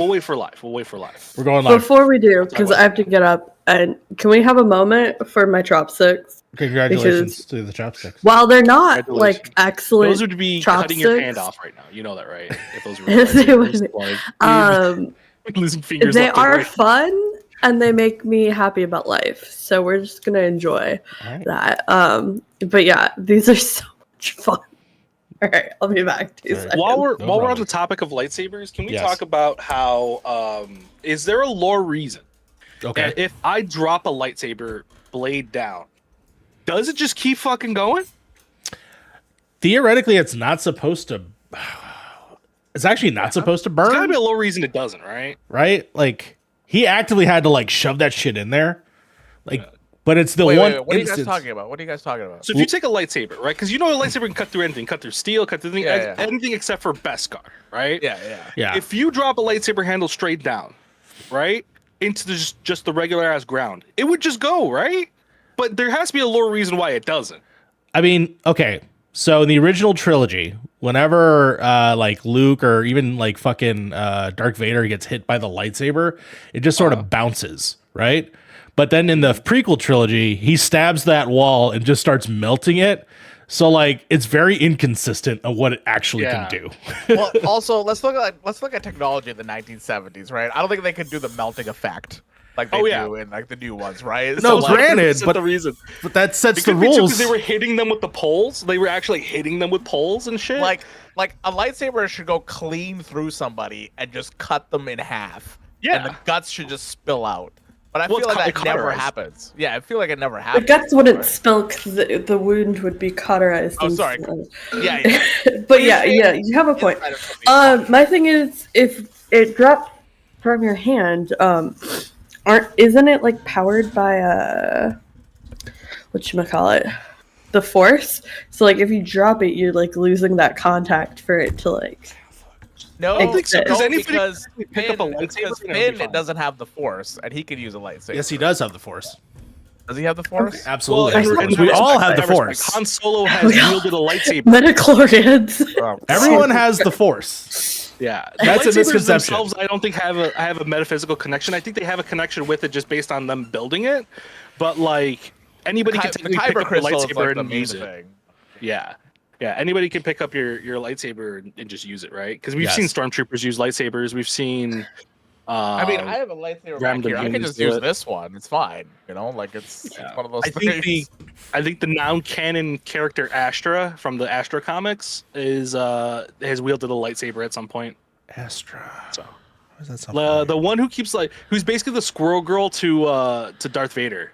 We'll wait for live. We'll wait for live. We're going live. Before we do, because I have to get up, and can we have a moment for my chopsticks? Congratulations to the chopsticks. While they're not like excellent, those would be chopsticks, cutting your hand off right now. You know that, right? If those were losing fingers. They are fun and they make me happy about life. So we're just gonna enjoy that. But yeah, these are so much fun. All right, I'll be back. While we're on the topic of lightsabers, can we talk about how is there a lore reason? Okay. If I drop a lightsaber blade down, does it just keep fucking going? Theoretically, it's not supposed to. It's actually not supposed to burn. There's gotta be a low reason it doesn't, right? Right? Like he actively had to like shove that shit in there. Like, but it's the one. Wait, what are you guys talking about? What are you guys talking about? So if you take a lightsaber, right? Because you know a lightsaber can cut through anything, cut through steel, cut through anything except for Beskar, right? Yeah. If you drop a lightsaber handle straight down, right, into just the regular ass ground, it would just go, right? But there has to be a lore reason why it doesn't. I mean, okay. So in the original trilogy, whenever like Luke or even like fucking Darth Vader gets hit by the lightsaber, it just sort of bounces, right? But then in the prequel trilogy, he stabs that wall and just starts melting it. So like it's very inconsistent of what it actually can do. Well, also let's look at technology in the 1970s, right? I don't think they could do the melting effect like they do in like the new ones, right? No, so, granted, but the reason, but that sets the rules. They were hitting them with the poles. They were actually hitting them with poles and shit. Like a lightsaber should go clean through somebody and just cut them in half. Yeah, and the guts should just spill out. But I feel like that never happens. Yeah, I feel like it never happens. The guts wouldn't spill because the wound would be cauterized. Oh, sorry. Yeah. But yeah, you have a point. My thing is, if it dropped from your hand, isn't it like powered by whatchamacallit? The Force? So like if you drop it, you're like losing that contact for it to like. No, I think so. Because pick up a lightsaber, Finn doesn't have the Force, and he can use a lightsaber. Yes, he does have the Force. Does he have the Force? Okay. Absolutely. We all have the Force. Han Solo has wielded a lightsaber. Metachlorians. Everyone has the Force. Yeah, that's a misconception. Themselves, I don't think have a metaphysical connection. I think they have a connection with it just based on them building it. But like anybody can pick up a lightsaber and use it. Yeah, anybody can pick up your lightsaber and just use it, right? Because we've seen stormtroopers use lightsabers. We've seen. I mean, I have a lightsaber back here. I can just use this one. It's fine. You know, like it's one of those things. I think the non-canon character Astra from the Astra comics has wielded a lightsaber at some point. Astra. So the one who who's basically the squirrel girl to Darth Vader.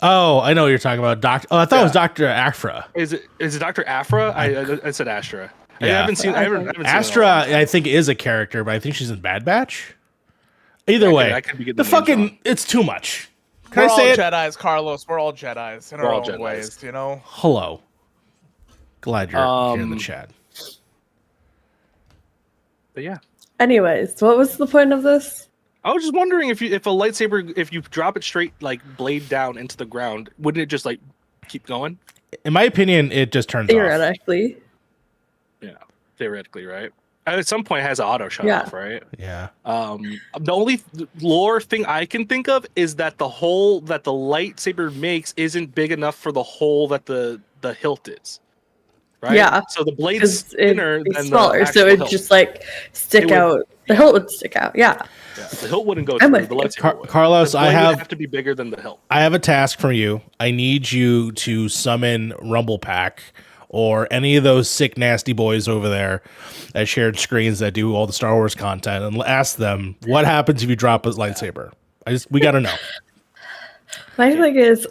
Oh, I know what you're talking about. I thought it was Dr. Afra. Is it Dr. Afra? I said Astra. Yeah. I haven't seen Astra, I think, is a character, but I think she's in Bad Batch. Either way, the fucking it's too much. Can I say it? We're all Jedis, Carlos. We're all Jedis in our own ways, you know? Hello. Glad you're here in the chat. But yeah. Anyways, what was the point of this? I was just wondering if a lightsaber, if you drop it straight, like blade down into the ground, wouldn't it just like keep going? In my opinion, it just turns theoretically. off. Yeah, theoretically, right? At some point, it has an auto shut off, right? Yeah. The only lore thing I can think of is that the hole that the lightsaber makes isn't big enough for the hole that the hilt is. Right? Yeah. So the blade's thinner than smaller, so it'd just like stick out. The hilt would stick out. Yeah. The hilt wouldn't go through. The lightsaber Carlos, I have to be bigger than the hilt. I have a task for you. I need you to summon Rumble Pack or any of those sick, nasty boys over there at shared screens that do all the Star Wars content and ask them what happens if you drop a lightsaber. We got to know. My thing is,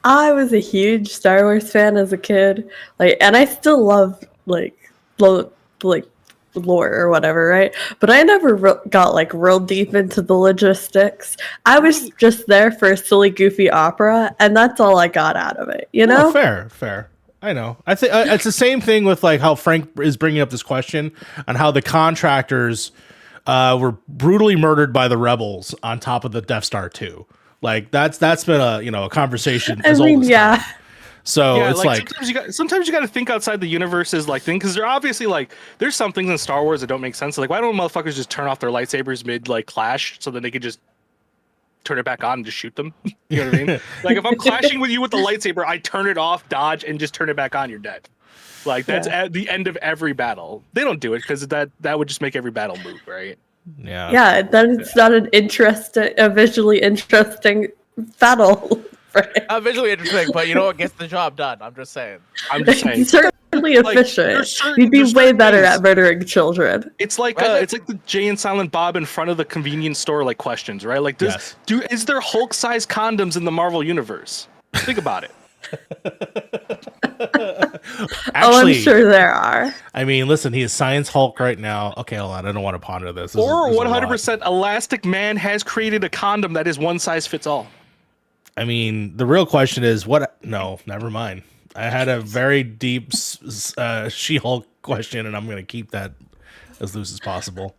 I was a huge Star Wars fan as a kid, and I still love lore or whatever, right? But I never got real deep into the logistics. I was just there for a silly, goofy opera, and that's all I got out of it. You know? Oh, fair. I know. I think it's the same thing with how Frank is bringing up this question on how the contractors were brutally murdered by the rebels on top of the Death Star 2. That's been a conversation. As old as time. So it's like sometimes you got to think outside the universe's like thing, because they're obviously like there's some things in Star Wars that don't make sense. Like, why don't motherfuckers just turn off their lightsabers mid like clash so that they could just turn it back on and just shoot them? You know what I mean? Like, if I'm clashing with you with the lightsaber, I turn it off, dodge, and just turn it back on. You're dead. Like, that's at the end of every battle. They don't do it because that would just make every battle move, right? Yeah. Yeah, then it's not a visually interesting battle. Right? Not visually interesting, but you know what gets the job done. I'm just saying. It's certainly efficient. You'd be way better at murdering children. It's like the Jay and Silent Bob in front of the convenience store like questions, right? Like, is there Hulk-sized condoms in the Marvel universe? Think about it. Actually, I'm sure there are. I mean, listen, he is Science Hulk right now. Okay, hold on. I don't want to ponder this. Or 100% Elastic Man has created a condom that is one size fits all. I mean, the real question is what? No, never mind. I had a very deep She-Hulk question, and I'm going to keep that as loose as possible.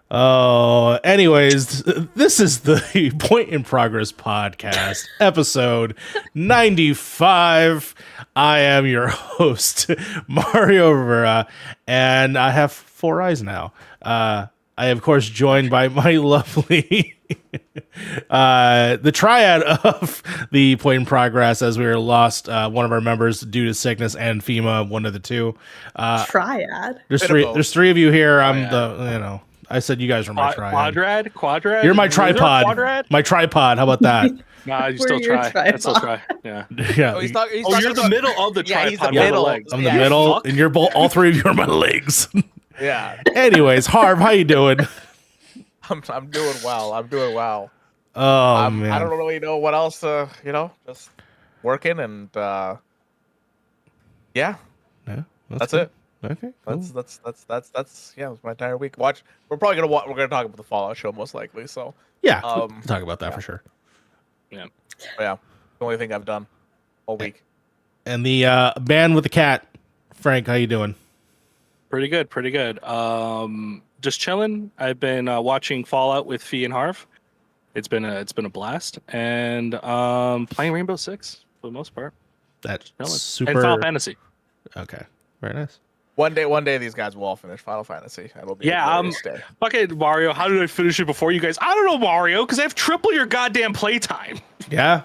Oh, anyways, this is the Point in Progress podcast, episode 95. I am your host, Mario Rivera, and I have 4 eyes now. I, of course, joined by my lovely, the triad of the Point in Progress, as we were lost one of our members due to sickness and FEMA, one of the two. Triad? There's 3 of you here. I'm I said you guys were my triad. Quadrad? You're my tripod. My tripod. How about that? Nah, you still try. I still try. Yeah. Yeah. Oh, you're the middle of the tripod. He's the middle. I'm the middle, and you're both. All 3 of you are my legs. Yeah. Anyways, Harv, how you doing? I'm doing well. I'm doing well. Oh man. I don't really know what else. Just working and yeah. That's it. Okay. Cool. That's it was my entire week. We're probably we're gonna talk about the Fallout show most likely. So yeah, we'll talk about that for sure. Yeah. Yeah. The only thing I've done all week. And the man with the cat, Frank, how you doing? Pretty good. Just chilling. I've been watching Fallout with Fee and Harv. It's been a blast, and playing Rainbow Six for the most part. That's chilling. super. And Final Fantasy. Okay, very nice. One day these guys will all finish Final Fantasy. It'll be a glorious day. Fucking Mario, how did I finish it before you guys? I don't know, Mario, because I have triple your goddamn playtime. Yeah.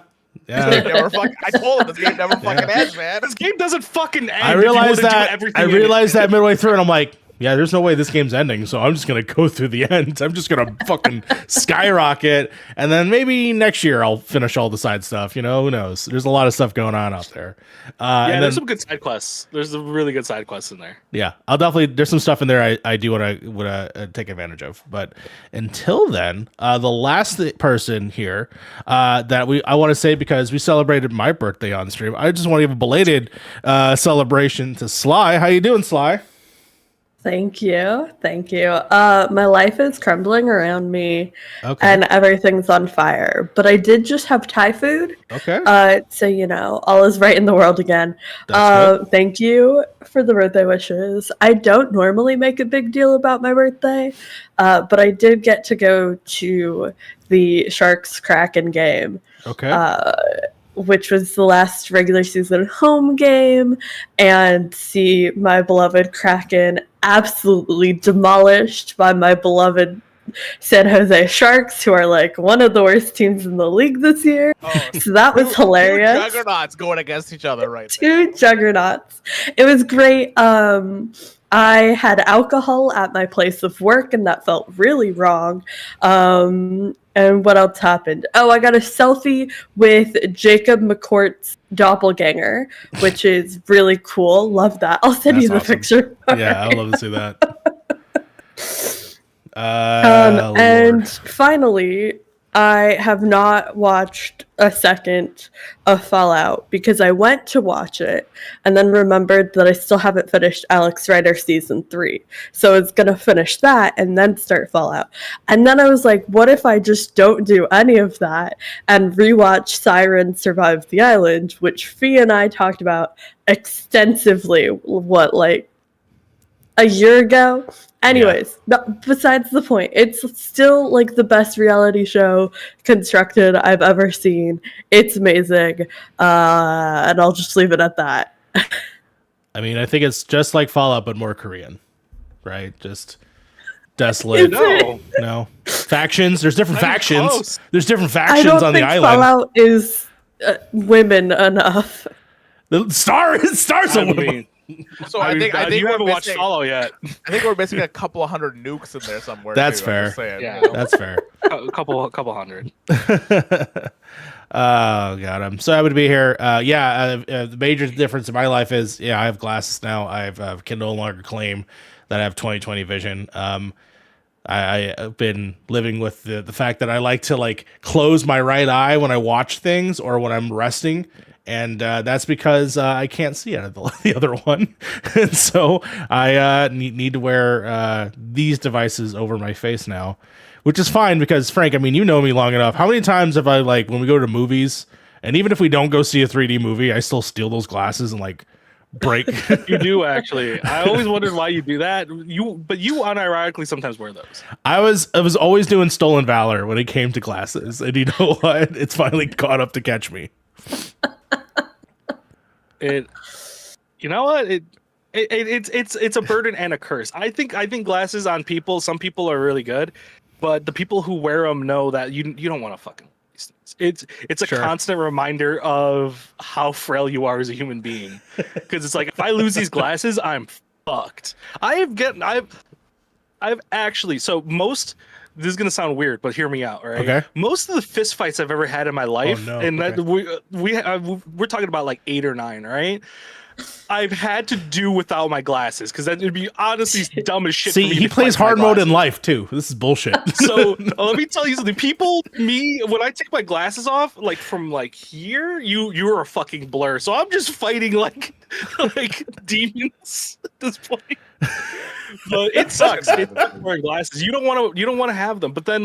I told him this game never fucking ends, man. This game doesn't fucking end. I realized that midway through, and I'm like, yeah, there's no way this game's ending, so I'm just gonna go through the end. I'm just gonna fucking skyrocket, and then maybe next year I'll finish all the side stuff. Who knows? There's a lot of stuff going on out there. And there's some good side quests. There's some really good side quests in there. Yeah, I'll definitely. There's some stuff in there I do want to take advantage of. But until then, the last person here that I want to say, because we celebrated my birthday on stream, I just want to give a belated celebration to Sly. How you doing, Sly? Thank you. My life is crumbling around me, and everything's on fire. But I did just have Thai food. Okay. So all is right in the world again. Thank you for the birthday wishes. I don't normally make a big deal about my birthday, but I did get to go to the Sharks Kraken game. Okay. Which was the last regular season home game, and see my beloved Kraken absolutely demolished by my beloved San Jose Sharks, who are like one of the worst teams in the league this year. So that was hilarious. 2 juggernauts going against each other right there. 2 juggernauts. It was great. I had alcohol at my place of work, and that felt really wrong. And what else happened? Oh, I got a selfie with Jacob McCourt's doppelganger, which is really cool. Love that. I'll send you the picture. Yeah, I'd love to see that. And finally, I have not watched a second of Fallout because I went to watch it and then remembered that I still haven't finished Alex Rider Season 3. So I was going to finish that and then start Fallout. And then I was like, what if I just don't do any of that and rewatch Siren Survive the Island, which Fee and I talked about extensively, a year ago. Anyways, besides the point, it's still like the best reality show constructed I've ever seen. It's amazing, and I'll just leave it at that. I mean, I think it's just like Fallout, but more Korean, right? Just desolate. No factions. There's different factions. Close. There's different I factions don't on the think island. Fallout is women enough. The stars a woman. So I think you haven't watched Fallout yet. I think we're missing a couple of hundred nukes in there somewhere. That's too, fair. Yeah, that's fair. A couple hundred. Oh god, I'm so happy to be here. The major difference in my life is I have glasses now. Can no longer claim that I have 20/20 vision. I've been living with the fact that I like to like close my right eye when I watch things or when I'm resting. And that's because I can't see out of the other one. And so I need to wear these devices over my face now, which is fine because, Frank, I mean, you know me long enough. How many times have I, like, when we go to movies, and even if we don't go see a 3D movie, I still steal those glasses and, like, break. You do, actually. I always wondered why you do that. But you unironically sometimes wear those. I was always doing stolen valor when it came to glasses. And you know what? It's finally caught up to catch me. You know what? It's a burden and a curse. I think glasses on people. Some people are really good, but the people who wear them know that you don't want to fucking. It's a constant reminder of how frail you are as a human being. Because it's like if I lose these glasses, I'm fucked. I've actually most. This is gonna sound weird, but hear me out, right? Okay. Most of the fist fights I've ever had in my life, we're talking about like 8 or 9, right? I've had to do without my glasses because that would be honestly dumb as shit. See, he plays hard mode in life too. This is bullshit. So let me tell you something. When I take my glasses off, like from like here, you're a fucking blur. So I'm just fighting like demons at this point. But it sucks. It's wearing glasses. You don't want to have them. But then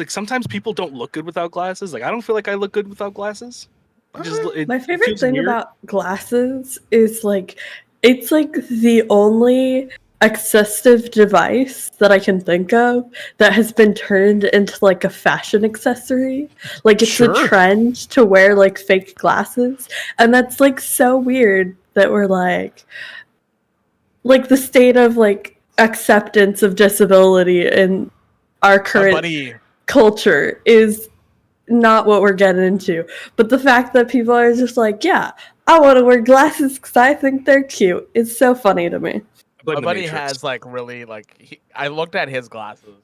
sometimes people don't look good without glasses. Like I don't feel like I look good without glasses. My favorite thing about glasses is it's like the only accessive device that I can think of that has been turned into like a fashion accessory. Like it's a trend to wear like fake glasses, and that's like so weird that we're like the state of like acceptance of disability in our current culture is not what we're getting into. But the fact that people are just like, yeah, I want to wear glasses because I think they're cute. It's so funny to me. My buddy has I looked at his glasses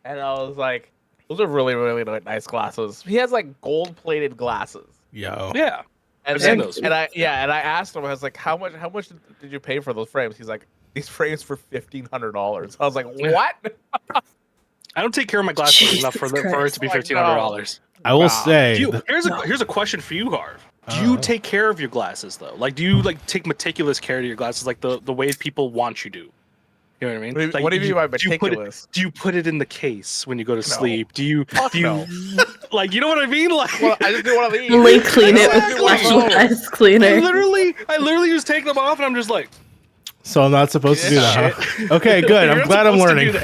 and I was like, those are really, really nice glasses. He has like gold-plated glasses. Yo. Yeah. And I asked him, I was like, how much did you pay for those frames? He's like, these frames for $1,500. I was like, what? I don't take care of my glasses enough for it to be $1,500. I will say. Here's a question for you, Harv. Do you take care of your glasses though? Like, do you take meticulous care of your glasses, like the way people want you to? You know what I mean? What do you mean by meticulous? Do you put it in the case when you go to sleep? Do you no. Like, you know what I mean? Like, well, I just do one of these. Only clean it with specialized cleaner. I literally just take them off and I'm just like. So I'm not supposed to do that. Huh? Okay, good. I'm glad I'm learning.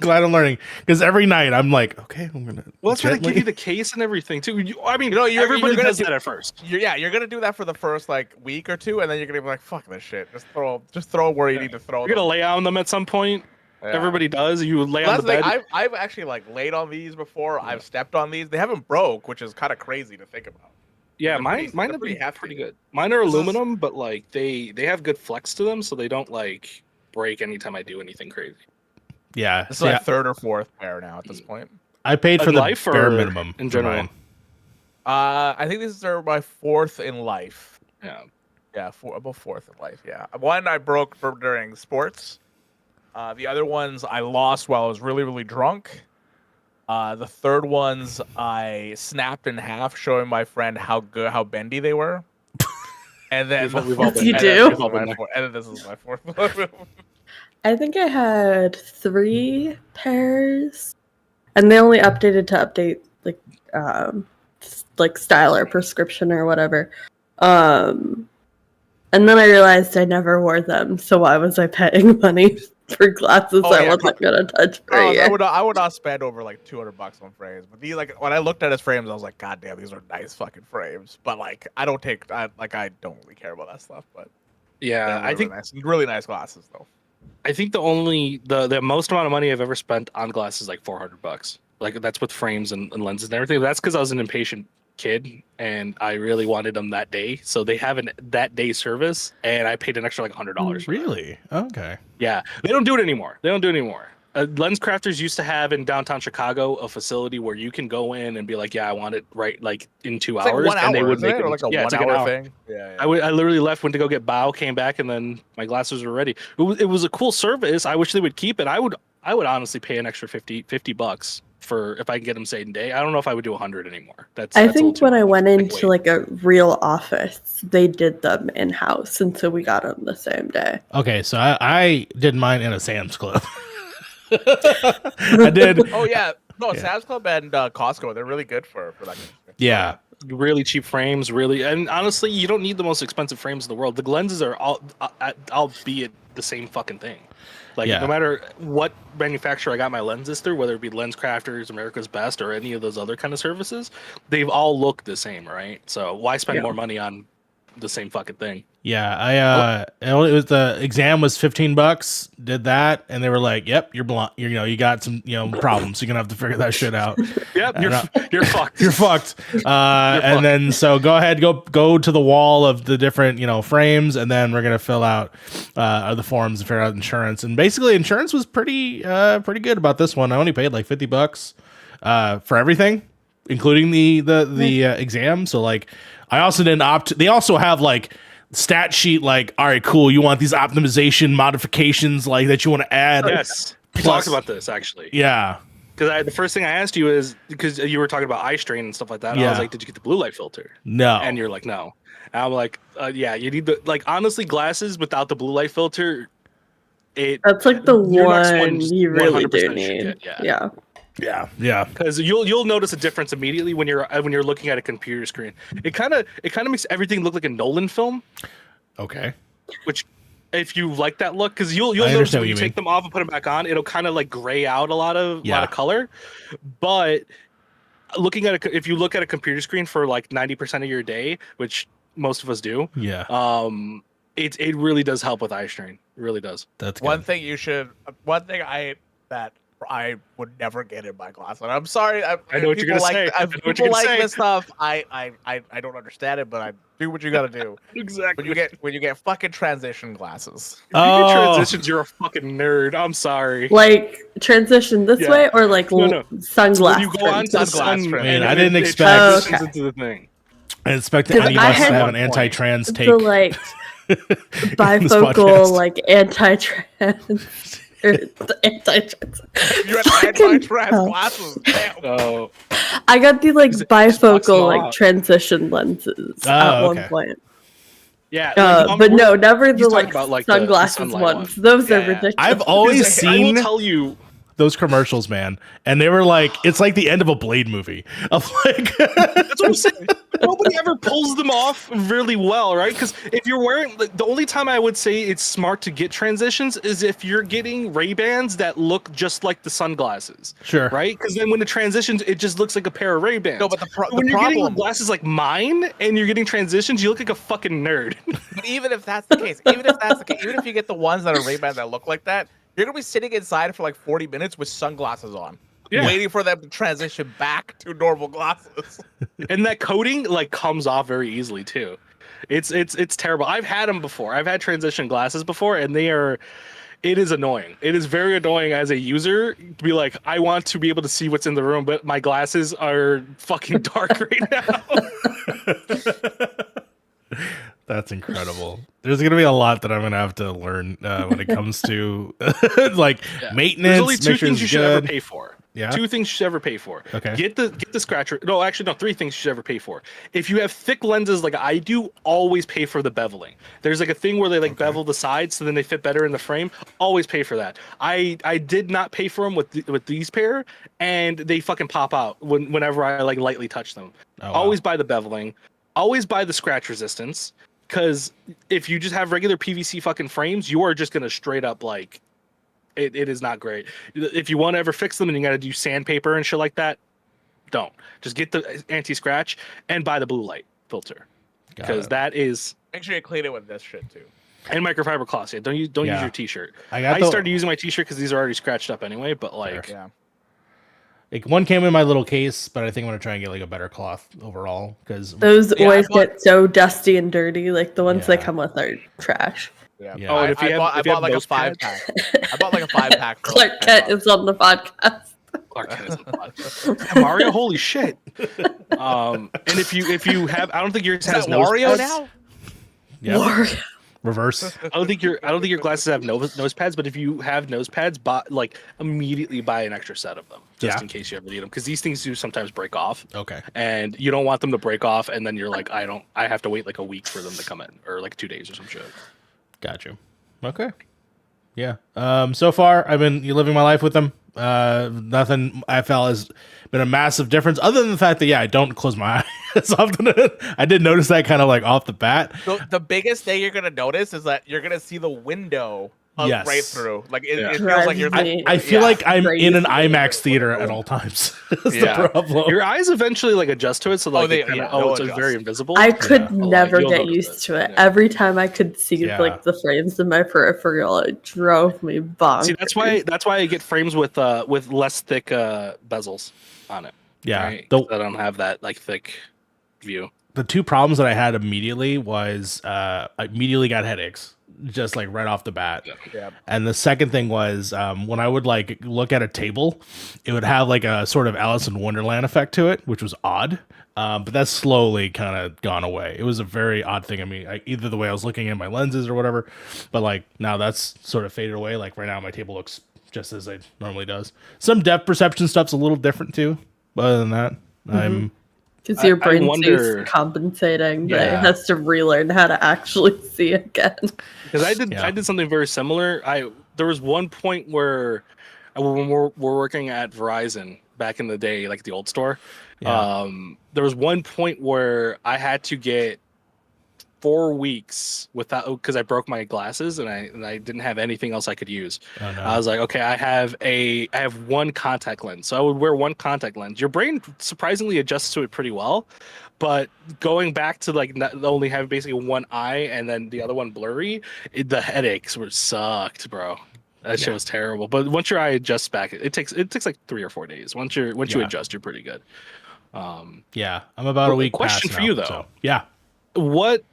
Glad I'm learning because every night I'm like, okay, I'm gonna. Well, that's why they give you the case and everything too. Everybody does that at first. You're gonna do that for the first week or two, and then you're gonna be like, fuck this shit. Just throw where you need to throw. You're gonna lay on them at some point. Yeah. Everybody does. You lay on the bed. I've actually laid on these before. I've stepped on these. They haven't broke, which is kind of crazy to think about. Yeah, mine have been pretty good. Mine are aluminum, but they have good flex to them, so they don't break anytime I do anything crazy. Yeah, this is like third or fourth pair now at this point. I paid for the bare minimum in general. I think this is my fourth in life. Yeah, about fourth in life. Yeah, one I broke during sports. The other ones I lost while I was really, really drunk. The third ones I snapped in half, showing my friend how bendy they were. And then you do. And then this is my fourth one. I think I had 3 pairs, and they only updated to update style or prescription or whatever. And then I realized I never wore them, so why was I paying money for glasses I wasn't gonna touch for a year? I would not spend over like $200 on frames. But these, like, when I looked at his frames, I was like, God damn, these are nice fucking frames. But like, I don't really care about that stuff. But yeah, I think really nice glasses though. I think the most amount of money I've ever spent on glasses is like $400. Like that's with frames and lenses and everything. That's because I was an impatient kid and I really wanted them that day. So they have that day service, and I paid an extra like $100. Really? Okay. Yeah, they don't do it anymore. Lens crafters used to have in downtown Chicago a facility where you can go in and be like, yeah, I want it right like in 2 hours, like 1 hour, and they would make it like a 1 hour thing. Yeah. I literally left, went to go get bow, came back, and then my glasses were ready. It was a cool service. I wish they would keep it. I would honestly pay an extra $50 for if I can get them same day. I don't know if I would do 100 anymore. I think when I went into like a real office, they did them in house, and so we got them the same day. Okay, so I did mine in a Sam's Club. I did. Oh yeah, no, Sam's Club and Costco, they're really good for that. Yeah, really cheap frames, really, and honestly, you don't need the most expensive frames in the world. The lenses are all, albeit the same fucking thing. Like no matter what manufacturer I got my lenses through, whether it be Lens Crafters, America's Best, or any of those other kind of services, they've all looked the same, right? So why spend more money on the same fucking thing? Yeah, it was the exam was $15. Did that, and they were like, "Yep, you're blind. You got some problems. You're gonna have to figure that shit out." Yep, you're fucked. You're fucked. And then so go ahead, go to the wall of the different frames, and then we're gonna fill out the forms and figure out insurance. And basically, insurance was pretty good about this one. I only paid like $50 for everything, including the exam. So like, I also didn't opt. They also have like stat sheet, like, all right, cool, you want these optimization modifications like that you want to add. Yes, we talked about this actually. Yeah, because the first thing I asked you is because you were talking about eye strain and stuff like that. Yeah. I was like, did you get the blue light filter? No. And you're like, no. And I'm like, yeah, you need the, like, honestly, glasses without the blue light filter, that's like the one you really do need. Yeah. Because you'll notice a difference immediately when you're looking at a computer screen. It kind of makes everything look like a Nolan film. Okay. Which, if you like that look, because you'll notice when you take them off and put them back on, it'll kind of like gray out a lot of color. But looking at if you look at a computer screen for like 90% of your day, which most of us do, it really does help with eye strain. It really does. That's one thing I would never get in my glass. And I'm sorry. I know what you're gonna say. People like this stuff. I don't understand it, but I do what you gotta do. Exactly. When you get fucking transition glasses. If you get transitions, you're a fucking nerd. I'm sorry. Like transition this way, or like sunglasses. When you go on to sunglasses. I didn't expect into the thing. I expect any of us to have an anti-trans take. So like bifocal, like anti-trans. Anti-trans. You had anti-trans glasses. Damn. Oh. I got the like bifocal like transition lenses at one point. Yeah, but no, never the like sunglasses ones. Those are ridiculous. I've always seen. I will tell you. Those commercials, man, and they were like, it's like the end of a Blade movie. Of like, that's what I'm saying. Nobody ever pulls them off really well, right? Because if you're wearing, like, the only time I would say it's smart to get transitions is if you're getting Ray-Bans that look just like the sunglasses. Sure. Right? Because then when it transitions, it just looks like a pair of Ray-Bans. No, but when you're getting glasses like mine and you're getting transitions, you look like a fucking nerd. But even if that's the case, even if you get the ones that are Ray-Bans that look like that, you're gonna be sitting inside for like 40 minutes with sunglasses on, waiting for them to transition back to normal glasses. And that coating like comes off very easily too. It's terrible. I've had them before. I've had transition glasses before, and it is annoying. It is very annoying as a user to be like, I want to be able to see what's in the room, but my glasses are fucking dark right now. That's incredible. There's going to be a lot that I'm going to have to learn when it comes to like maintenance. There's only two things you should ever pay for. Yeah. 2 things you should ever pay for. Okay. Get the scratcher. No, actually, no. 3 things you should ever pay for. If you have thick lenses like I do, always pay for the beveling. There's like a thing where they bevel the sides so then they fit better in the frame. Always pay for that. I did not pay for them with these pair, and they fucking pop out whenever I like lightly touch them. Oh, wow. Always buy the beveling. Always buy the scratch resistance. because if you just have regular PVC fucking frames, you are just gonna straight up like, it is not great. If you want to ever fix them and you got to do sandpaper and shit like that, don't. Just get the anti-scratch and buy the blue light filter, because that is. Make sure you clean it with this shit too. And microfiber cloths. Yeah, don't use your t-shirt. I started using my t-shirt because these are already scratched up anyway. But like, like one came in my little case, but I think I'm gonna try and get like a better cloth overall, because those always get so dusty and dirty. Like the ones that come with are trash. Yeah. Oh, and I bought like a 5-pack. I bought like a 5-pack. Clark Kent is on the podcast. Clark Kent is on the podcast. Mario, holy shit! And if you have, I don't think yours has Wario now. Yeah. Reverse. I don't think your glasses have nose pads, but if you have nose pads, immediately buy an extra set of them just in case you ever need them, because these things do sometimes break off. Okay. And you don't want them to break off, and then you're like, I have to wait like a week for them to come in, or like 2 days or some shit. Got you. Okay. Yeah. So far, I've been living my life with them. Nothing I felt has been a massive difference, other than the fact that I don't close my eyes often. I did notice that kind of like off the bat. So the biggest thing you're gonna notice is that you're gonna see the window right through. Like it feels like you're. I feel like I'm in an IMAX theater at all times. That's the problem. Your eyes eventually like adjust to it, so like it's very invisible. I could never get used to it. Every time I could see like the frames in my peripheral, it drove me bonkers. See, that's why I get frames with less thick bezels on it. Yeah, right? I don't have that like thick view. The two problems that I had immediately was I immediately got headaches, just like right off the bat. Yeah. And the second thing was when I would like look at a table, it would have like a sort of Alice in Wonderland effect to it, which was odd. But that's slowly kind of gone away. It was a very odd thing. I mean, either the way I was looking at my lenses or whatever, but like now that's sort of faded away. Like right now my table looks just as it normally does. Some depth perception stuff's a little different too. But other than that, I'm... Because your brain's compensating, but it has to relearn how to actually see again. Because I did something very similar. There was one point where when we're working at Verizon back in the day, like the old store, there was one point where I had to get 4 weeks without, because I broke my glasses and I didn't have anything else I could use. Oh, no. I was like, okay, I have one contact lens, so I would wear one contact lens. Your brain surprisingly adjusts to it pretty well, but going back to like only having basically one eye and then the other one blurry, the headaches sucked, bro. That shit was terrible. But once your eye adjusts back, it takes like 3 or 4 days. Once you adjust, you're pretty good. I'm about a week. Question for you though. So,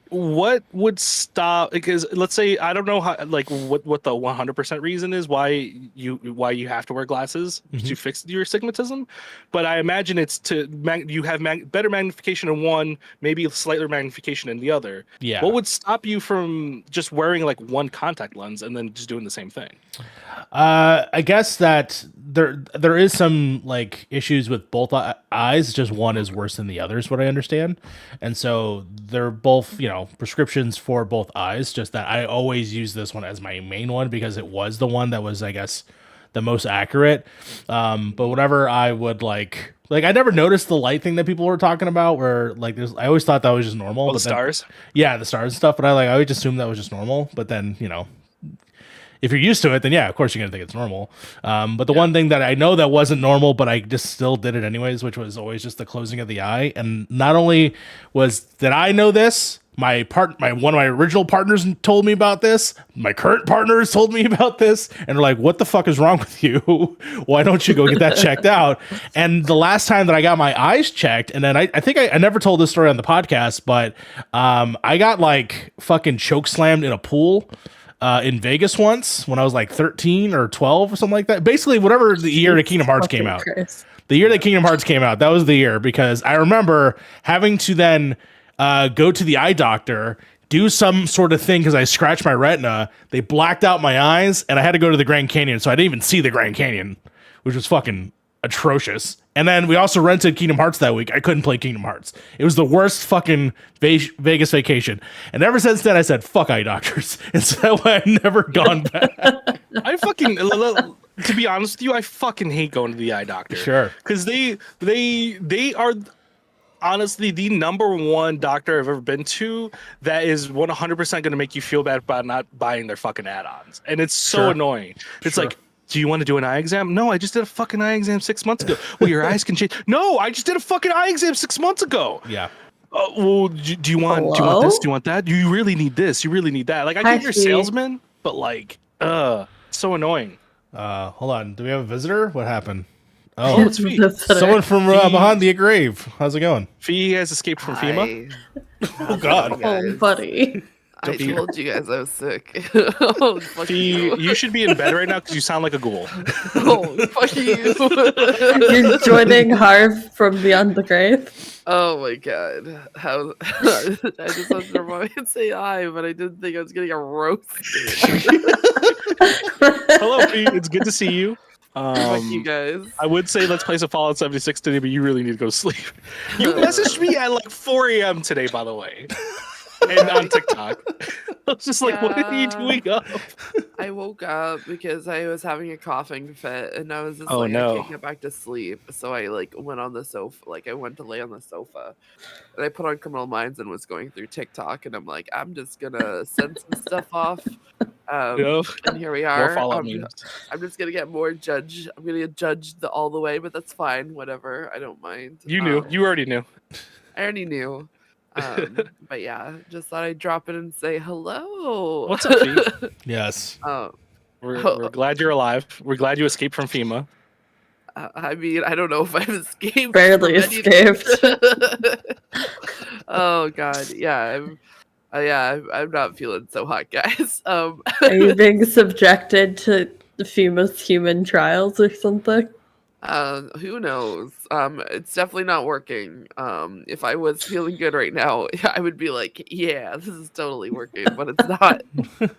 what would stop? Because let's say I don't know how, like what the 100% reason is why you have to wear glasses to fix your astigmatism, but I imagine it's you have better magnification in one, maybe slightly magnification in the other. Yeah. What would stop you from just wearing like one contact lens and then just doing the same thing? I guess that there is some like issues with both eyes. Just one is worse than the other, is what I understand, and so they're both prescriptions for both eyes. Just that I always use this one as my main one because it was the one that was, I guess, the most accurate. But whenever I would like I never noticed the light thing that people were talking about, where like I always thought that was just normal. The stars, the stars and stuff. But I always assumed that was just normal. But then if you're used to it, then of course you're gonna think it's normal. But the one thing that I know that wasn't normal, but I just still did it anyways, which was always just the closing of the eye. And not only did I know this, one of my original partners told me about this. My current partners told me about this, and they're like, "What the fuck is wrong with you? Why don't you go get that checked out?" And the last time that I got my eyes checked, and then I think I never told this story on the podcast, but I got like fucking choke slammed in a pool. In Vegas once when I was like 13 or 12 or something like that. Basically, whatever the year that Kingdom Hearts came out. The year that Kingdom Hearts came out, that was the year, because I remember having to then go to the eye doctor, do some sort of thing because I scratched my retina. They blacked out my eyes, and I had to go to the Grand Canyon, so I didn't even see the Grand Canyon, which was fucking atrocious. And then we also rented Kingdom Hearts that week. I couldn't play Kingdom Hearts. It was the worst fucking Vegas vacation. And ever since then, I said, fuck eye doctors. And so that way I've never gone back. To be honest with you, I fucking hate going to the eye doctor. Sure. Because they are honestly the number one doctor I've ever been to that is 100% going to make you feel bad about not buying their fucking add-ons, and it's so annoying. It's like, do you want to do an eye exam? No, I just did a fucking eye exam 6 months ago. Well, your eyes can change. No, I just did a fucking eye exam 6 months ago. Yeah. Well, do you want this? Do you want that? You really need this. You really need that. Like, I think you're a salesman, but like, so annoying. Hold on. Do we have a visitor? What happened? Oh, it's Fee. Someone from behind the grave. How's it going? Fee has escaped from FEMA. Oh God. Oh, buddy. I told you guys I was sick. Fee, you should be in bed right now because you sound like a ghoul. Oh, fuck you. You're joining Harv from beyond the grave. Oh my god. How I just wanted to remind and say hi, but I didn't think I was gonna get roasted. Hello, Fee. It's good to see you. Fuck you guys. I would say let's play some Fallout 76 today, but you really need to go sleep. You messaged me at like 4 a.m. today, by the way. And on TikTok. I was just like, what are you doing up? I woke up because I was having a coughing fit and I was just I can't get back to sleep. So I went on the sofa, I went to lay on the sofa and I put on Criminal Minds and was going through TikTok and I'm like, I'm just gonna send some stuff off. And here we are. I'm just gonna get more judged. I'm gonna get judged all the way, but that's fine. Whatever. I don't mind. You knew. You already knew. I already knew. But yeah, just thought I'd drop in and say hello. What's up, Fee? Yes. We're glad you're alive. We're glad you escaped from FEMA. I mean, I don't know if I've escaped. Barely escaped. Oh god, yeah. I'm not feeling so hot, guys. Are you being subjected to FEMA's human trials or something? Who knows? It's definitely not working. If I was feeling good right now, I would be like, yeah, this is totally working, but it's not,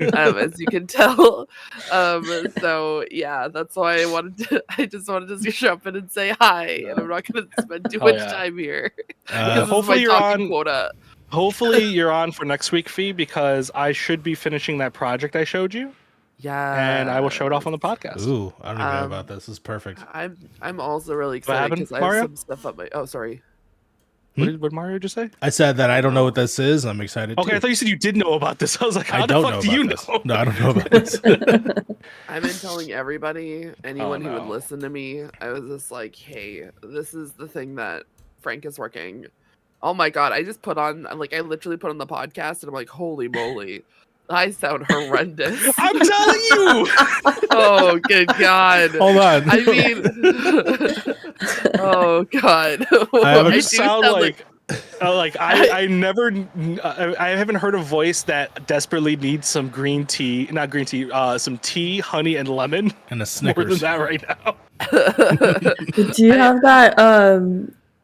as you can tell. So yeah, that's why I just wanted to jump in and say hi, and I'm not going to spend too much time here. Hopefully you're on quota. Hopefully you're on for next week, Fee, because I should be finishing that project I showed you. Yeah, and I will show it off on the podcast. Ooh, I don't even know about this. This is perfect. I'm also really excited because I have some stuff up my. Oh, sorry. What did Mario just say? I said that I don't know what this is. I'm excited. Okay, I thought you said you did know about this. I was like, how the fuck do you know? No, I don't know about this. I've been telling everybody, anyone who would listen to me. I was just like, hey, this is the thing that Frank is working. Oh my god, I just put on I literally put on the podcast and I'm like, holy moly. I sound horrendous. I'm telling you. Oh, good God. Hold on. I mean, oh God. I sound like I haven't heard a voice that desperately needs some green tea, not green tea, some tea, honey, and lemon. And a Snickers. More than that right now. Do you have that,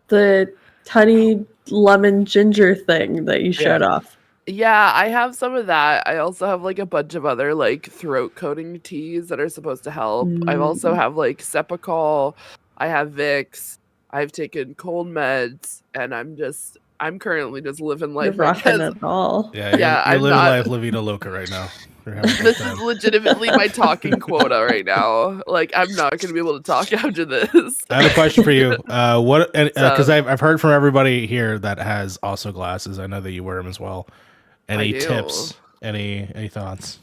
the honey, lemon, ginger thing that you showed off? Yeah, I have some of that. I also have a bunch of other throat coating teas that are supposed to help. I also have Cepacol. I have Vicks. I've taken cold meds, and I'm currently just living life. You're rocking it all. Yeah, you're living life La Vida Loca right now. This is legitimately my talking quota right now. I'm not going to be able to talk after this. I have a question for you. Because I've heard from everybody here that has also glasses. I know that you wear them as well. Any tips? Any thoughts?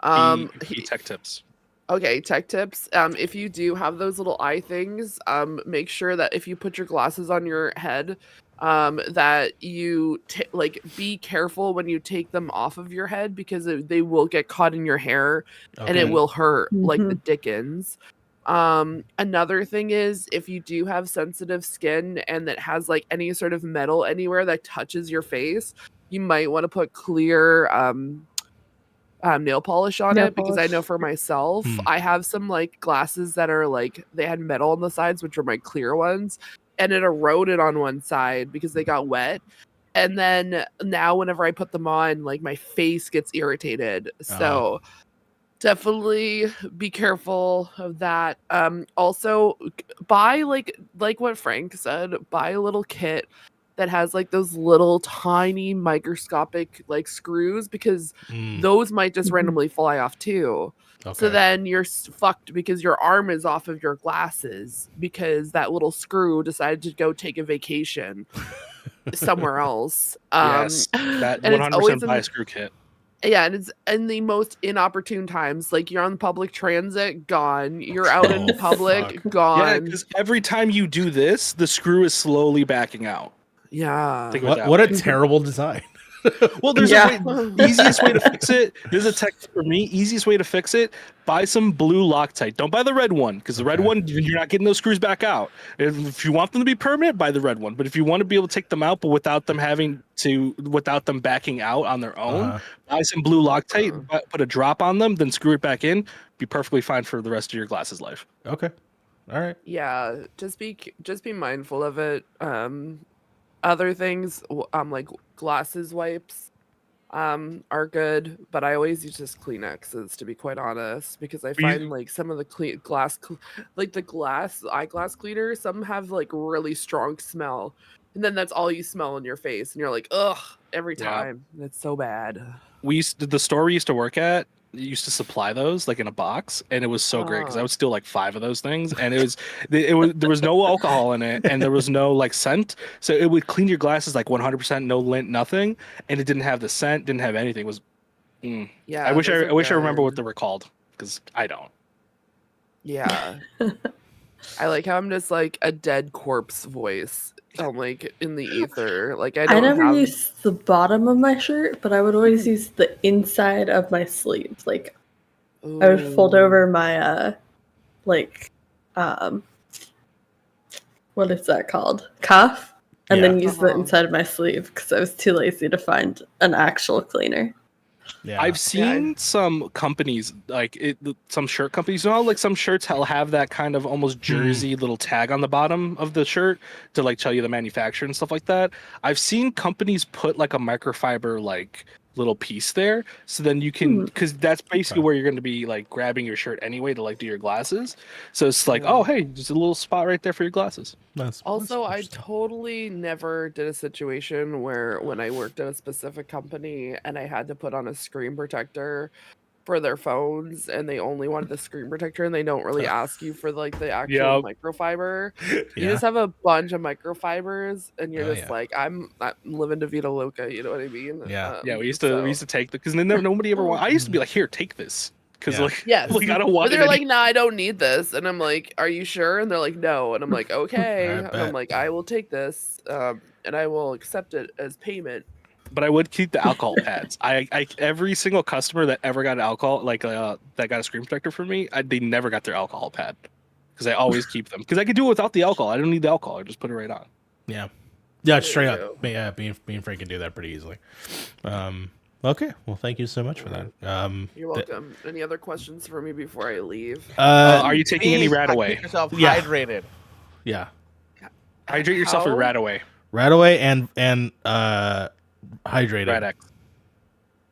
Tech tips. Okay, tech tips. If you do have those little eye things, make sure that if you put your glasses on your head, that you be careful when you take them off of your head because they will get caught in your hair and it will hurt like the dickens. Another thing is if you do have sensitive skin and that has any sort of metal anywhere that touches your face, you might want to put clear nail polish on it because I know for myself, I have some glasses that are they had metal on the sides, which are my clear ones, and it eroded on one side because they got wet. And then now whenever I put them on, my face gets irritated. So definitely be careful of that. Also buy like what Frank said, buy a little kit that has those little tiny microscopic screws because those might just randomly fly off too. Okay. So then you're fucked because your arm is off of your glasses because that little screw decided to go take a vacation somewhere else. Yes, that and 100% buy a screw kit. Yeah, and it's in the most inopportune times. Like you're on public transit, gone. You're out in public, fuck. gone. Yeah, because every time you do this, the screw is slowly backing out. Yeah. Think of it that What way. a terrible design. Well, there's a way, easiest way to fix it. There's a tech for me. Easiest way to fix it: buy some blue Loctite. Don't buy the red one because the red one you're not getting those screws back out. If you want them to be permanent, buy the red one. But if you want to be able to take them out, but without them backing out on their own, buy some blue Loctite. Put a drop on them, then screw it back in. Be perfectly fine for the rest of your glasses life. Okay. All right. Yeah, just be mindful of it. Other things, like glasses wipes, are good, but I always use just Kleenexes to be quite honest, because I find like some of the eyeglass cleaners, some have like really strong smell, and then that's all you smell in your face, and you're like, ugh, every time. It's so bad. The store we used to work at used to supply those like in a box, and it was so great because I would steal like 5 of those things, and it was there was no alcohol in it, and there was no like scent, so it would clean your glasses like 100%, no lint, nothing, and it didn't have the scent, didn't have anything. It was Yeah, I wish I remember what they were called because I don't. Yeah. I like how I'm just like a dead corpse voice. I'm like in the ether. Like I never use the bottom of my shirt, but I would always use the inside of my sleeves. Like I would fold over my what is that called? Cuff, and then use the inside of my sleeve because I was too lazy to find an actual cleaner. Yeah. I've seen some companies some shirt companies, like some shirts have that kind of almost jersey little tag on the bottom of the shirt to like tell you the manufacturer and stuff like that. I've seen companies put like a microfiber like little piece there, so then you can, because that's basically where you're going to be like grabbing your shirt anyway to like do your glasses. So it's like, oh hey, just a little spot right there for your glasses. Also, I totally never did a situation where when I worked at a specific company and I had to put on a screen protector for their phones, and they only wanted the screen protector, and they don't really ask you for like the actual microfiber. You just have a bunch of microfibers, and you're just like, I'm living to Vita Loca. You know what I mean? We used to take because nobody ever wanted. I used to be like, here, take this. Because I don't want but they're like, nah, I don't need this, and I'm like, are you sure? And they're like, no, and I'm like, okay, and I'm like, I will take this, and I will accept it as payment. But I would keep the alcohol pads. I every single customer that ever got an alcohol that got a screen protector from me, they never got their alcohol pad because I always keep them because I could do it without the alcohol. I don't need the alcohol. I just put it right on. Yeah, straight up. Yeah, being Frank can do that pretty easily. Okay, well, thank you so much for that. You're welcome. Any other questions for me before I leave? Are you taking any Radaway? Keep yourself hydrated. Yeah. Hydrate yourself with Radaway. Radaway and hydrated. Radex.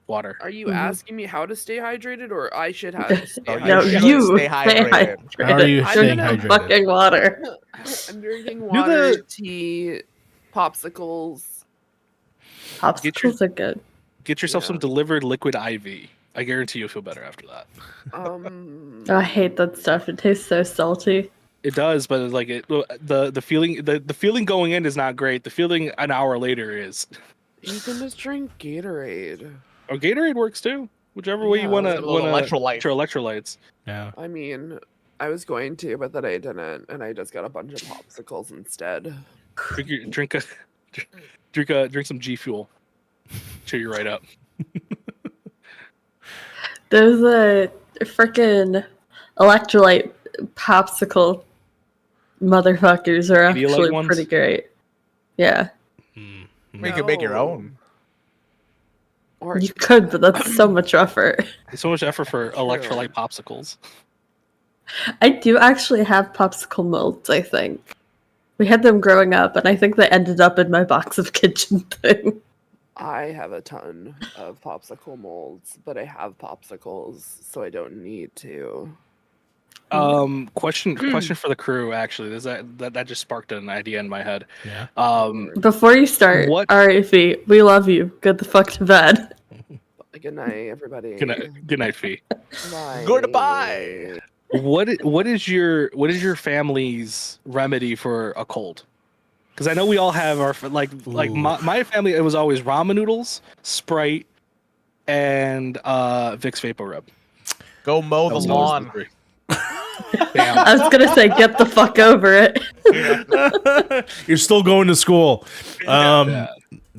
Water. Are you asking me how to stay hydrated, or I should have to stay hydrated? No, you stay hydrated. How are you staying hydrated? Fucking water. I'm drinking water, tea, popsicles. Popsicles are good. Get yourself some delivered liquid IV. I guarantee you'll feel better after that. I hate that stuff. It tastes so salty. It does, but like the feeling going in is not great. The feeling an hour later is. You can just drink Gatorade. Or Gatorade works too. Whichever way you want to. Electrolytes. Yeah. I mean, I was going to, but then I didn't, and I just got a bunch of popsicles instead. Drink some G Fuel. Cheer you right up. Those freaking electrolyte popsicle motherfuckers are actually pretty great. Yeah. You can make your own. Or you could, but that's so much effort. It's so much effort for electrolyte popsicles. I do actually have popsicle molds, I think. We had them growing up, and I think they ended up in my box of kitchen thing. I have a ton of popsicle molds, but I have popsicles, so I don't need to. Question for the crew. Actually, that just sparked an idea in my head. Yeah. Before you start, RAV, we love you. Get the fuck to bed. Good night, everybody. Good night, Fee. Bye. Goodbye. What is your family's remedy for a cold? Because I know we all have our my family. It was always ramen noodles, Sprite, and Vicks Vapor Rub. Go mow the lawn. I was gonna say, get the fuck over it. You're still going to school.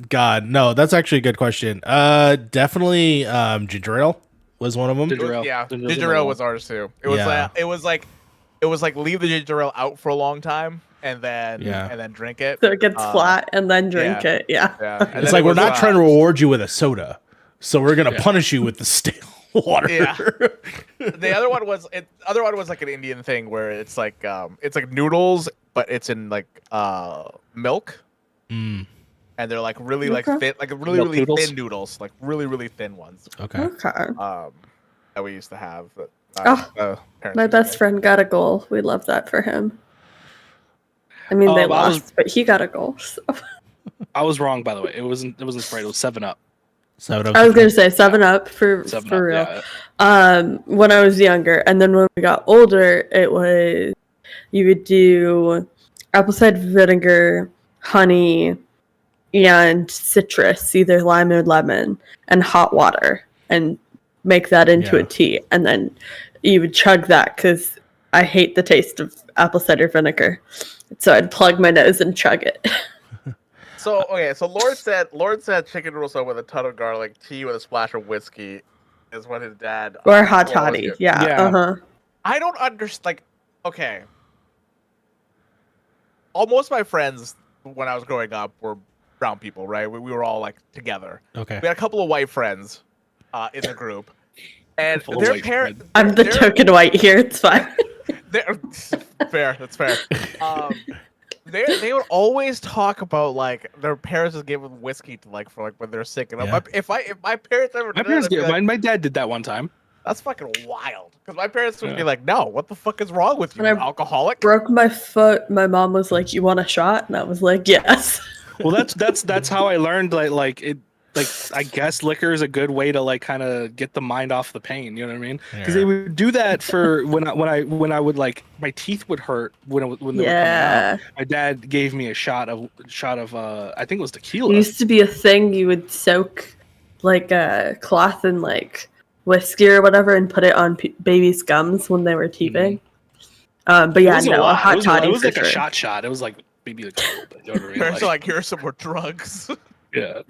God, no, that's actually a good question. Definitely ginger ale was one of them. Ginger ale. Yeah, ginger ale was ours too. It was like leave the ginger ale out for a long time and then drink it. So it gets flat and then drink it. Yeah. And it's like we're not trying to reward you with a soda, so we're gonna punish you with the stale water. Yeah. The other one was like an Indian thing where it's like noodles, but it's in like milk. Mm. And they're like really like thin, like really thin noodles, like really thin ones. Okay. That we used to have. My best friend got a goal. We love that for him. I mean, they lost, but he got a goal. So. I was wrong, by the way. It wasn't Sprite. It was 7-Up. 7-Up. I was gonna say 7-Up for real. Yeah. When I was younger, and then when we got older, it was you would do apple cider vinegar, honey, and citrus, either lime or lemon, and hot water, and make that into a tea, and then you would chug that because I hate the taste of apple cider vinegar, so I'd plug my nose and chug it. So Lord said chicken noodle soup with a ton of garlic, tea with a splash of whiskey, is what his dad. Or hot toddy, yeah. I don't understand. Like, okay, most of my friends when I was growing up were brown people, right? We were all like together. Okay. We had a couple of white friends in the group, and their parents. I'm the token white here. It's fine. Fair. That's fair. They would always talk about like their parents just gave them whiskey to like for like when they're sick. And if my parents ever my dad did that one time. That's fucking wild. Because my parents would be like, "No, what the fuck is wrong with you, alcoholic?" Broke my foot. My mom was like, "You want a shot?" And I was like, "Yes." Well, that's how I learned like I guess liquor is a good way to like kind of get the mind off the pain. You know what I mean? Because they would do that for when I would like my teeth would hurt when they were coming out. My dad gave me a shot of I think it was tequila. It used to be a thing. You would soak like a cloth in like whiskey or whatever and put it on babies' gums when they were teething. But yeah, a hot toddy. It was like a shot. It was like maybe a cold. You know what I mean? Parents are like, here's some more drugs. Yeah.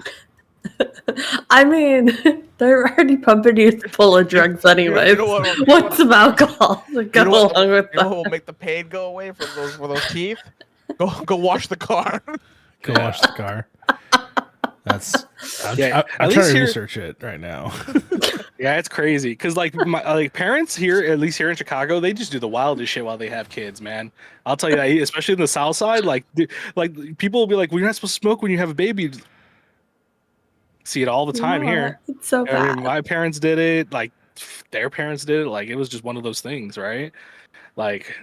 I mean, they're already pumping you full of drugs anyway. What's some alcohol to go along with that? You know what will make the pain go away from those teeth? Go wash the car. Go wash the car. I'm trying to research it right now. Yeah, it's crazy because like my parents here, at least here in Chicago, they just do the wildest shit while they have kids, man. I'll tell you that, especially in the South Side, like people will be like, "Well, you're not supposed to smoke when you have a baby." See it all the time here. It's so bad. I mean, my parents did it, like their parents did it, like it was just one of those things, right? Like,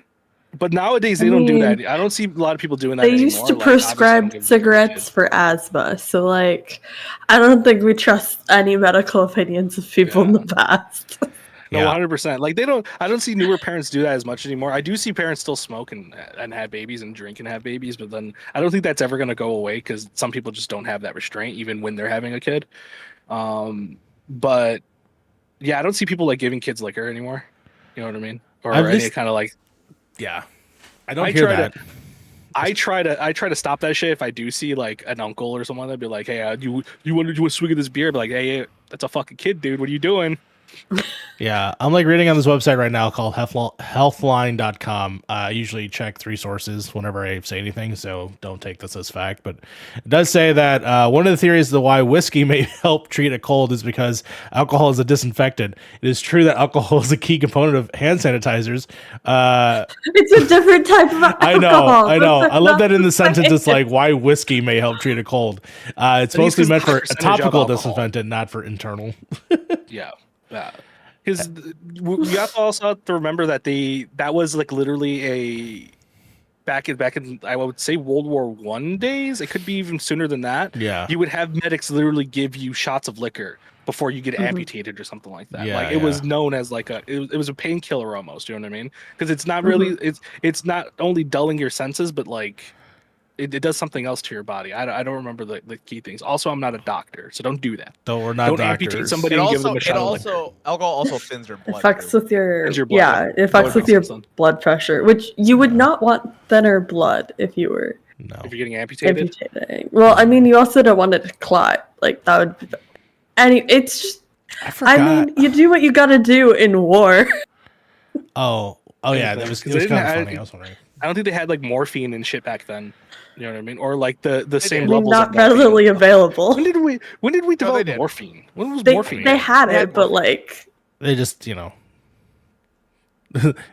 but nowadays they don't do that. I don't see a lot of people doing that They anymore. used to prescribe cigarettes for asthma, so like I don't think we trust any medical opinions of people in the past. No, 100%. Like I don't see newer parents do that as much anymore. I do see parents still smoke and have babies and drink and have babies, but then I don't think that's ever going to go away because some people just don't have that restraint even when they're having a kid. But yeah, I don't see people like giving kids liquor anymore. You know what I mean? Or any kind of like. Yeah, I don't hear that. I try to stop that shit if I do see like an uncle or someone that'd be like, "Hey, you want to do a swig of this beer?" I'd be like, "Hey, that's a fucking kid, dude. What are you doing?" Yeah, I'm like reading on this website right now called healthline.com. I usually check 3 sources whenever I say anything, so don't take this as fact. But it does say that one of the theories of why whiskey may help treat a cold is because alcohol is a disinfectant. It is true that alcohol is a key component of hand sanitizers. It's a different type of alcohol. I know. I love that in the sentence it's like why whiskey may help treat a cold. It's mostly meant for a topical disinfectant, not for internal. Yeah. Yeah, because we also have to remember that that was like literally a back in I would say World War I days. It could be even sooner than that. Yeah, you would have medics literally give you shots of liquor before you get amputated or something like that. Yeah, Like it was known as like it was a painkiller almost. You know what I mean? Because it's not really it's not only dulling your senses, but like it does something else to your body. I don't remember the key things. Also, I'm not a doctor, so don't do that. We're not don't doctors. amputate somebody and give them a shot. Alcohol also thins your blood. It fucks with your blood. Yeah, it fucks with your blood pressure, which you would not want thinner blood if you were if you're getting amputated. Well, I mean, you also don't want it to clot. Like that would be it's just I mean, you do what you got to do in war. Oh yeah, it was kind of funny. I was wondering. I don't think they had like morphine and shit back then. You know what I mean? Or like the same levels. Not readily available. When did we develop morphine? When was morphine? They had it, but like they just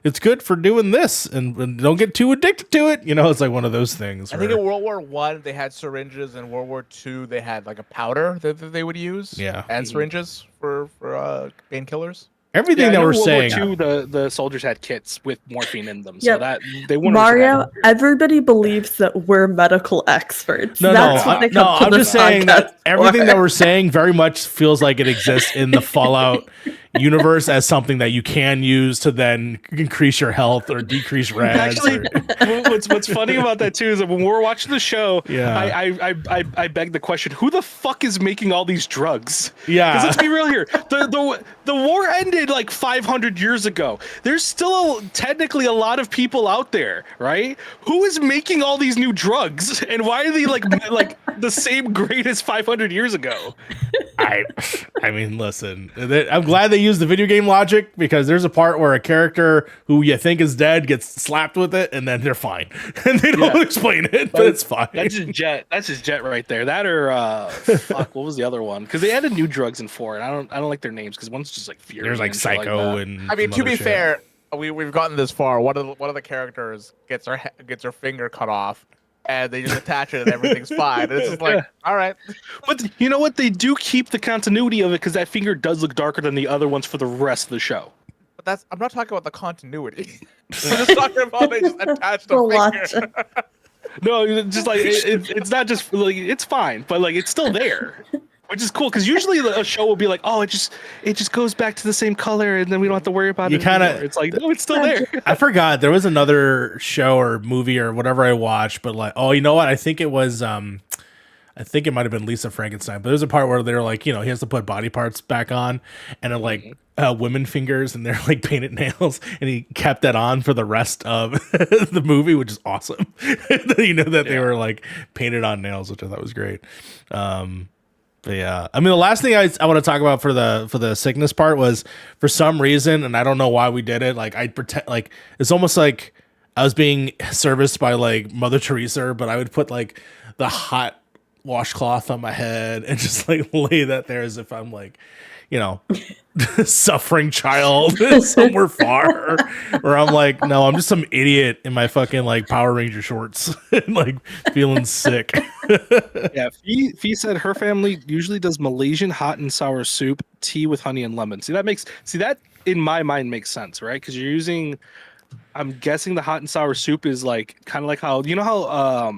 it's good for doing this, and don't get too addicted to it. It's like one of those things. I think in World War I they had syringes, and World War II they had like a powder that they would use. Yeah, and syringes for painkillers. Everything that we're saying. World War II, the soldiers had kits with morphine in them, so that they wouldn't. Mario, everybody believes that we're medical experts. I'm just saying that everything that we're saying very much feels like it exists in the Fallout universe as something that you can use to then increase your health or decrease rads. Actually, what's funny about that too is that when we're watching the show, I beg the question: who the fuck is making all these drugs? Yeah, because let's be real here. The war ended like 500 years ago. There's still technically a lot of people out there, right? Who is making all these new drugs, and why are they like the same grade as 500 years ago? I mean, listen, I'm glad they used the video game logic, because there's a part where a character who you think is dead gets slapped with it, and then they're fine, and they don't explain it, but it's fine. That's just Jet. That's just Jet right there. That or fuck, what was the other one? Because they added new drugs in 4, and I don't like their names because one's just like Fury. There's like Psycho and I mean, to be fair, we've gotten this far. One of the characters gets her finger cut off, and they just attach it, and everything's fine. It's just like, all right. But you know what? They do keep the continuity of it, because that finger does look darker than the other ones for the rest of the show. But I'm not talking about the continuity. I'm just talking about they just attached a finger. No, just like it's not just like it's fine, but like it's still there. Which is cool, because usually a show will be like, oh, it just goes back to the same color, and then we don't have to worry about it anymore. It's like, no, it's still there. I forgot there was another show or movie or whatever I watched, but like, oh, you know what? I think it was I think it might have been Lisa Frankenstein, but there's a part where they're like, he has to put body parts back on, and they're like women fingers, and they're like painted nails, and he kept that on for the rest of the movie, which is awesome. That they were like painted on nails, which I thought was great. Yeah, I mean, the last thing I want to talk about for the sickness part was, for some reason, and I don't know why we did it. Like, I'd pretend like it's almost like I was being serviced by like Mother Teresa, but I would put like the hot washcloth on my head and just like lay that there as if I'm like, suffering child somewhere far, where I'm like, no, I'm just some idiot in my fucking like Power Ranger shorts and like feeling sick. Yeah, Fee said her family usually does Malaysian hot and sour soup, tea with honey and lemon. See, that in my mind makes sense, right? Because you're using, I'm guessing the hot and sour soup is like kind of like how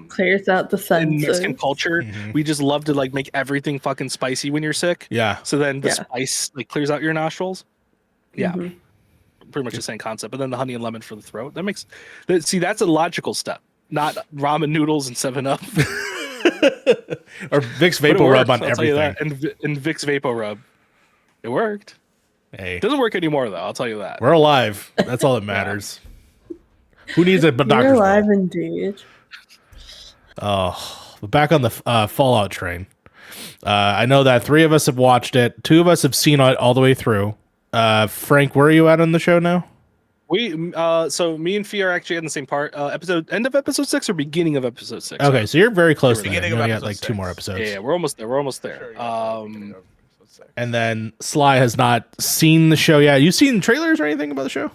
clears out the senses. In Mexican culture, we just love to like make everything fucking spicy when you're sick. Yeah. So then the spice like clears out your nostrils. Yeah. Pretty much the same concept. But then the honey and lemon for the throat. That's a logical step, not ramen noodles and 7-Up. Or Vicks Vapor Rub on everything. And Vicks Vapor Rub. It worked. Hey. It doesn't work anymore, though. I'll tell you that. We're alive. That's all that matters. Who needs a doctor's We're alive indeed. Oh, but back on the Fallout train. I know that 3 of us have watched it. 2 of us have seen it all the way through. Frank, where are you at on the show now? So me and Fee are actually in the same part. End of episode 6 or beginning of episode 6? Okay, so you're very close to beginning that. of You got episode like 2 more episodes. Yeah, we're almost there. Sure, and then Sly has not seen the show yet. You seen trailers or anything about the show?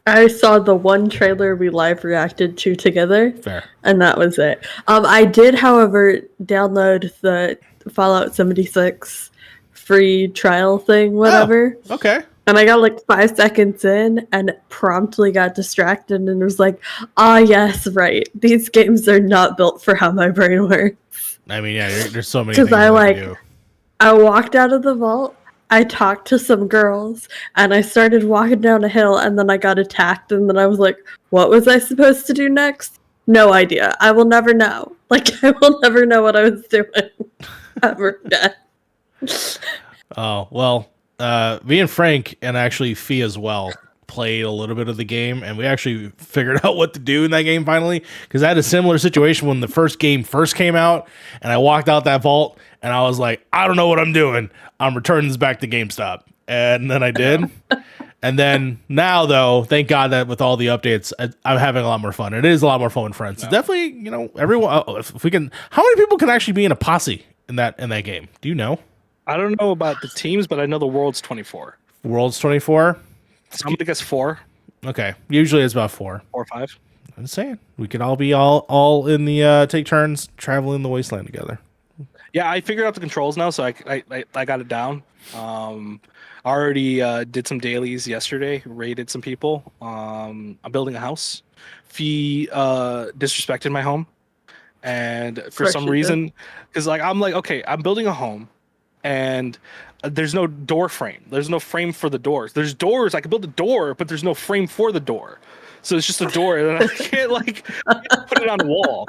I saw the one trailer we live reacted to together. Fair. And that was it. I did, however, download the Fallout 76 free trial thing, whatever. Oh, okay. And I got like 5 seconds in and promptly got distracted and was like, yes, right. These games are not built for how my brain works. I mean, yeah, there's so many things I you like do. I walked out of the vault. I talked to some girls, and I started walking down a hill, and then I got attacked, and then I was like, what was I supposed to do next? No idea. I will never know. Like, I will never know what I was doing ever again. Oh, well, me and Frank, and actually Fee as well, played a little bit of the game, and we actually figured out what to do in that game finally, because I had a similar situation when the first game first came out, and I walked out that vault, and I was like, I don't know what I'm doing. I'm returning this back to GameStop. And then I did. And then now, though, thank God that with all the updates, I'm having a lot more fun. It is a lot more fun with friends. It's definitely, everyone. If we can, how many people can actually be in a posse in that game? Do you know? I don't know about the teams, but I know the world's 24. World's 24. I'm gonna guess 4. Okay, usually it's about 4 or 5. I'm saying we could all be all in the take turns traveling the wasteland together. Yeah, I figured out the controls now, so I got it down. I already did some dailies yesterday, raided some people. I'm building a house. Fee disrespected my home, and for some reason, because I'm like, okay, I'm building a home, and there's no door frame. There's no frame for the doors. There's doors. I can build a door, but there's no frame for the door. So it's just a door, and I can't put it on the wall.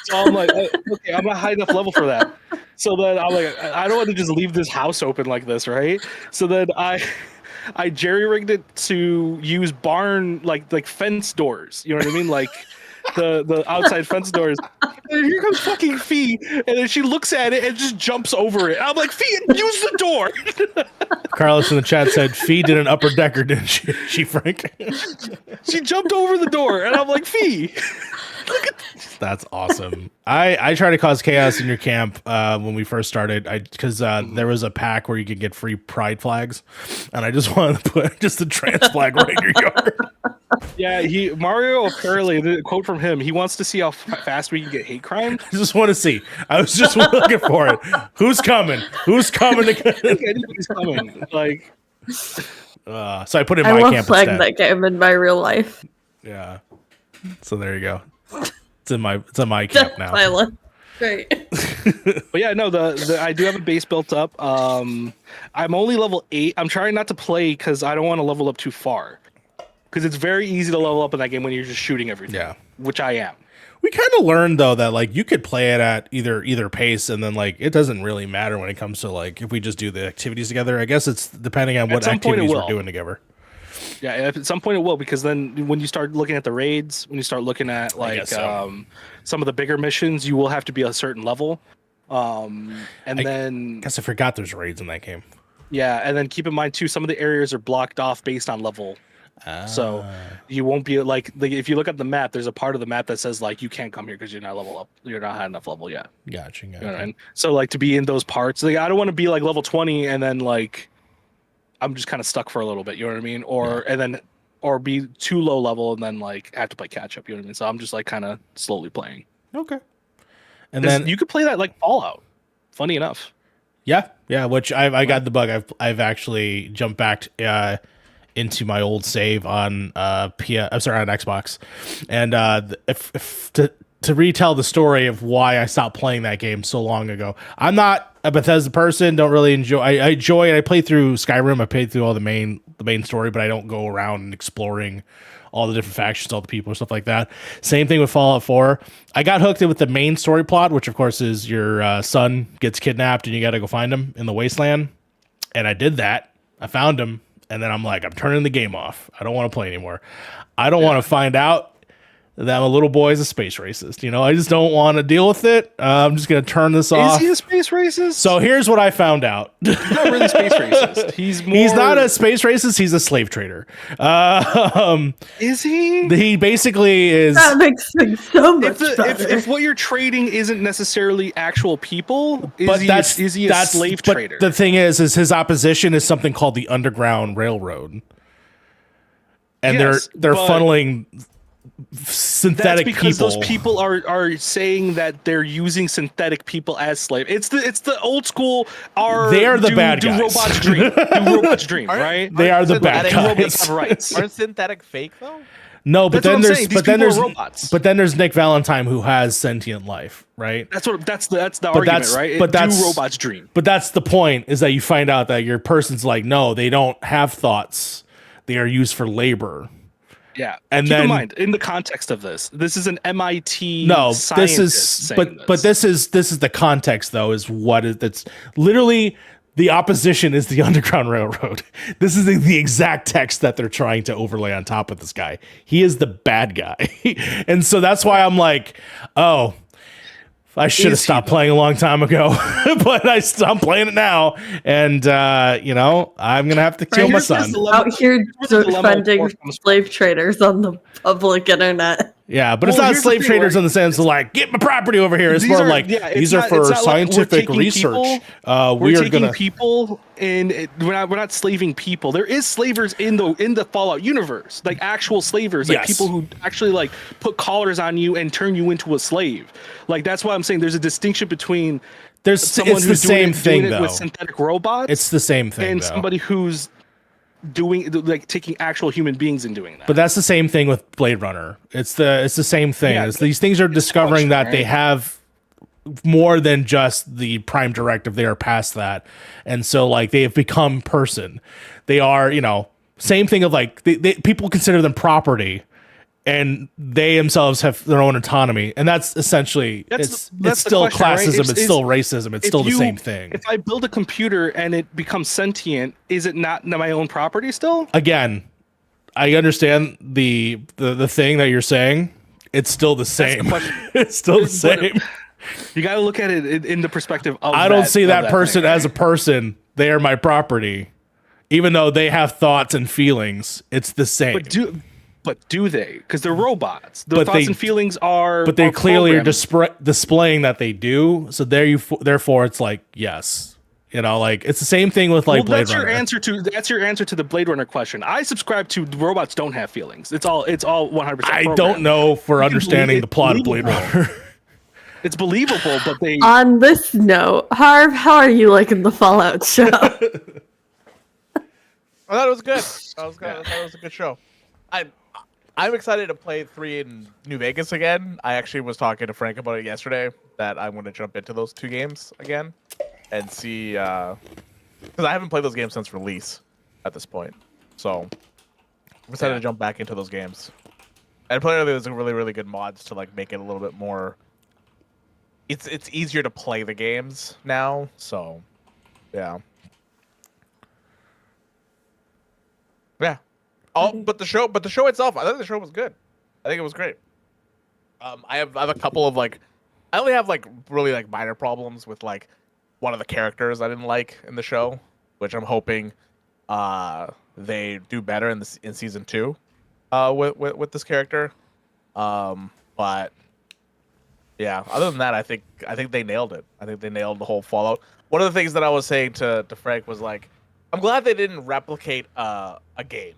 So I'm like, okay, I'm not high enough level for that. So then I'm like, I don't want to just leave this house open like this, right? So then I jerry-rigged it to use barn like fence doors. You know what I mean? Like the outside fence doors. And here comes fucking Fee, and then she looks at it and just jumps over it. I'm like, Fee, use the door. Carlos in the chat said Fee did an upper decker, didn't she, Frank? She jumped over the door, and I'm like, Fee. That's awesome. I tried to cause chaos in your camp when we first started, because there was a pack where you could get free pride flags, and I just wanted to put just a trans flag right in your yard. Yeah, Mario apparently, the quote from him, he wants to see how fast we can get hate crime. I just want to see. I was just looking for it. Who's coming? Who's coming? I think anybody's coming. Like, so I put in I my love camp playing instead. that game in my real life. Yeah. So there you go. It's in my camp now. Silent. Great. But yeah, no, the I do have a base built up. I'm only level 8. I'm trying not to play because I don't want to level up too far. Because it's very easy to level up in that game when you're just shooting everything. Yeah. Which I am. We kind of learned though that you could play it at either pace, and then it doesn't really matter when it comes to if we just do the activities together. I guess it's depending on what activities we're doing together. Yeah, at some point it will, because then when you start looking at the raids, when you start looking at some of the bigger missions, you will have to be a certain level. I guess I forgot there's raids in that game. Yeah, and then keep in mind too, some of the areas are blocked off based on level. So you won't be if you look at the map, there's a part of the map that says you can't come here because you're not level up. You're not high enough level yet. Gotcha. You know what I mean? So to be in those parts, I don't want to be level 20 and then I'm just kind of stuck for a little bit. You know what I mean? Or be too low level and then have to play catch up. You know what I mean? So I'm just kind of slowly playing. Okay. And then you could play that like Fallout. Funny enough. Yeah. Which I got the bug. I've actually jumped back into my old save on on Xbox, and to retell the story of why I stopped playing that game so long ago. I'm not a Bethesda person. Don't really enjoy. I enjoy it. I play through Skyrim. I played through all the main story, but I don't go around and exploring all the different factions, all the people, stuff like that. Same thing with Fallout 4. I got hooked in with the main story plot, which of course is your son gets kidnapped and you got to go find him in the wasteland. And I did that. I found him. And then I'm like, I'm turning the game off. I don't want to play anymore. I don't want to find out that my little boy is a space racist. I just don't want to deal with it. I'm just going to turn this off. Is he a space racist? So here's what I found out. He's not really space racist. He's not a space racist. He's a slave trader. Is he? He basically is. That makes things so much better. If what you're trading isn't necessarily actual people, is he a slave trader? The thing is his opposition is something called the Underground Railroad. And they're funneling synthetic because people. Those people are saying that they're using synthetic people as slaves. It's the old school. They are the bad guys. Robots dream. Do robots dream, right? They are the bad guys. Robots have rights. Aren't synthetic fake though? No, but then there's robots. But then there's Nick Valentine who has sentient life, right? That's the argument, right? But that's robots dream. But that's the point, is that you find out that your person's like, no, they don't have thoughts. They are used for labor. Yeah, and keep then in mind, in the context of this is an MIT. No, scientist but this is the context though. Is what is that's literally the opposition is the Underground Railroad. This is the exact text that they're trying to overlay on top of this guy. He is the bad guy, and so that's why I'm like, oh. I should have stopped playing a long time ago, but I'm playing it now, and I'm gonna have to kill my son. Out here defending slave traders on the public internet. Yeah, but it's not slave traders in the sense of like, get my property over here. It's more like these are for scientific research. We're taking people, and we're not slaving people. There is slavers in the Fallout universe, like actual slavers, like people who actually like put collars on you and turn you into a slave. Like that's why I'm saying there's a distinction between someone who's doing it with synthetic robots. It's the same thing, and somebody who's doing like taking actual human beings and doing that. But that's the same thing with Blade Runner. It's the same thing. Yeah, these things are discovering that they have more than just the prime directive. They are past that, and so like they have become person. They are, same thing of like people consider them property, and they themselves have their own autonomy, and that's essentially it's still classism, right? It's still racism, it's still the same thing. If I build a computer and it becomes sentient, is it not my own property still? Again, I understand the thing that you're saying. It's still the same. It's still the same. You got to look at it in the perspective of I don't see that person as a person. They are my property, even though they have thoughts and feelings. It's the same. But do they? Because they're robots. Their thoughts and feelings are. But they clearly are displaying that they do. So therefore, it's like yes, like it's the same thing with like Blade Runner. That's your answer to the Blade Runner question. I subscribe to robots don't have feelings. It's all 100%. I don't know for understanding the plot of Blade Runner. It's believable, but they. On this note, Harv, how are you liking the Fallout show? I thought it was good. I thought it was a good show. I'm excited to play 3 in New Vegas again. I actually was talking to Frank about it yesterday, that I'm going to jump into those 2 games again and see, because I haven't played those games since release at this point. So I'm excited to jump back into those games. And apparently there's really, really good mods to like make it a little bit more. It's easier to play the games now. So yeah. Yeah. But the show itself, I thought the show was good. I think it was great. I have a couple of like, I only have like really like minor problems with like one of the characters I didn't like in the show, which I'm hoping they do better in season 2 with this character. But yeah, other than that, I think they nailed it. I think they nailed the whole Fallout. One of the things that I was saying to Frank was like, I'm glad they didn't replicate a game.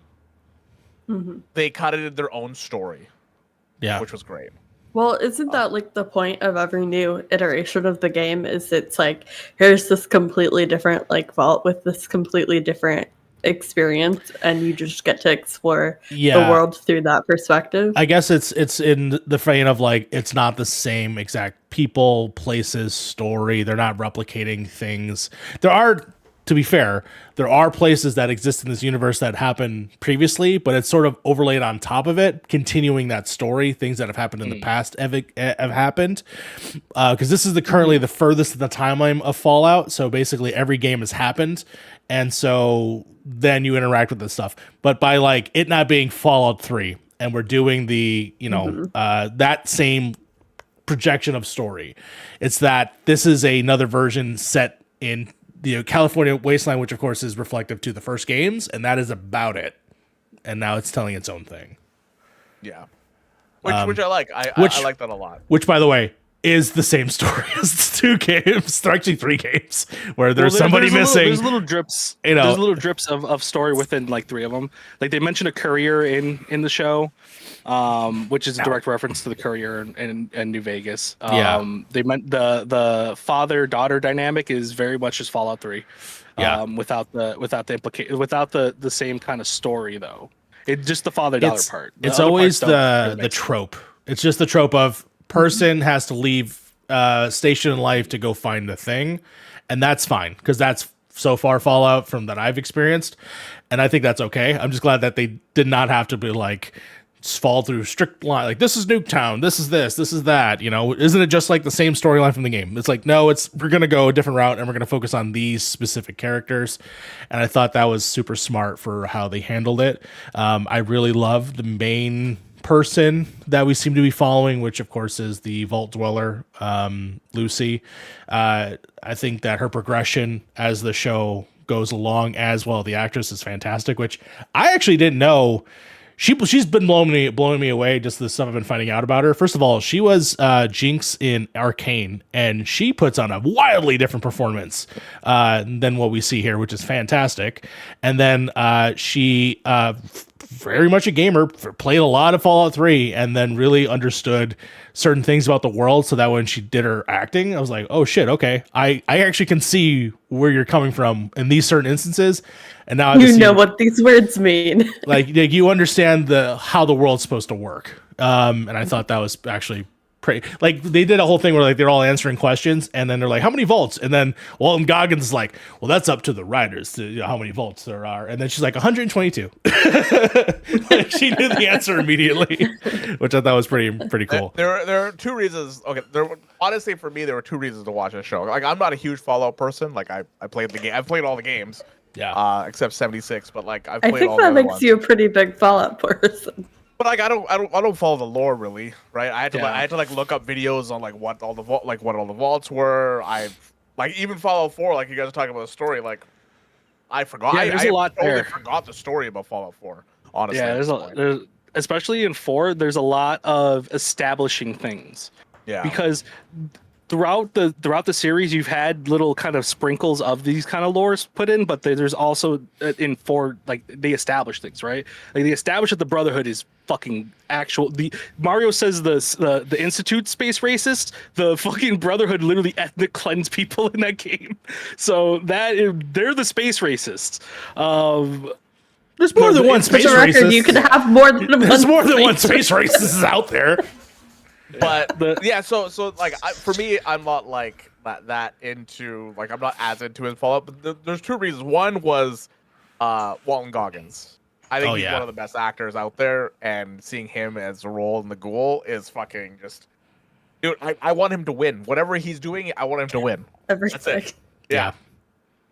Mm-hmm. They kind of did their own story, which was great. Well, isn't that like the point of every new iteration of the game? Is it's like, here's this completely different like vault with this completely different experience, and you just get to explore the world through that perspective. I guess it's in the vein of like, it's not the same exact people, places, story. They're not replicating things. There are, to be fair, there are places that exist in this universe that happened previously, but it's sort of overlaid on top of it, continuing that story. Things that have happened in the past have happened. Because this is currently the furthest in the timeline of Fallout. So basically every game has happened. And so then you interact with this stuff. But by like it not being Fallout 3, and we're doing the, that same projection of story. It's that this is another version set in the California wasteland, which of course is reflective to the first games, and that is about it. And now it's telling its own thing. Yeah, which I like. I like that a lot. Which, by the way, is the same story as 2 games. There are actually 3 games where there's somebody missing. There's little drips. There's little drips of story within like 3 of them. Like they mentioned a courier in the show, which is a direct reference to the courier in New Vegas. They meant the father-daughter dynamic is very much as Fallout 3. Without the same kind of story though. It's just the father daughter part. It's always the trope. It's just the trope of person has to leave station in life to go find a thing, and that's fine because that's so far Fallout from that I've experienced, and I think that's okay. I'm just glad that they did not have to be like fall through strict line, like this is Nuketown, this is that, you know. Isn't it just like the same storyline from the game? It's like, no, we're gonna go a different route and we're gonna focus on these specific characters, and I thought that was super smart for how they handled it. I really love the main person that we seem to be following, which of course is the vault dweller, Lucy. I think that her progression as the show goes along, as well, the actress is fantastic, which I actually didn't know. She's been blowing me away, just the stuff I've been finding out about her. First of all, she was Jinx in Arcane, and she puts on a wildly different performance than what we see here, which is fantastic. And then she very much a gamer, played a lot of Fallout 3, and then really understood certain things about the world, so that when she did her acting, I was like, oh shit, okay, I actually can see where you're coming from in these certain instances. And now you know what these words mean. like you understand how the world's supposed to work. And I thought that was actually pretty, like, they did a whole thing where like they're all answering questions, and then they're like, how many vaults? And then Walton Goggins is like, well, that's up to the writers to, you know, how many vaults there are. And then she's like 122. Like, she knew the answer immediately, which I thought was pretty cool. There are two reasons. Okay, honestly, for me, there were two reasons to watch this show. Like, I'm not a huge Fallout person. Like, I played the game. I've played all the games. Yeah. Except 76, but like I think that makes you a pretty big Fallout person. But like I don't follow the lore really, right? I had to look up videos on like what all the vaults were. Like even Fallout 4, like you guys are talking about the story, like I forgot. Yeah, there's a lot totally there. Forgot the story about Fallout 4. Honestly, yeah, there's especially in 4, there's a lot of establishing things. Yeah, because throughout the series, you've had little kind of sprinkles of these kind of lores put in, but there's also in 4, like, they establish things, right? Like, they establish that the Brotherhood is fucking actual. The Mario says the Institute space racist. The fucking Brotherhood literally ethnic cleanse people in that game. So they're the space racists. There's more than one space racist. You can have more than one. There's more than one space racist out there. But so like for me, I'm not like that into, like, I'm not as into in Fallout. But there's two reasons. One was Walton Goggins. I think he's one of the best actors out there, and seeing him as a role in the Ghoul is fucking just, dude. I want him to win. Whatever he's doing, I want him to win. That's it. Yeah.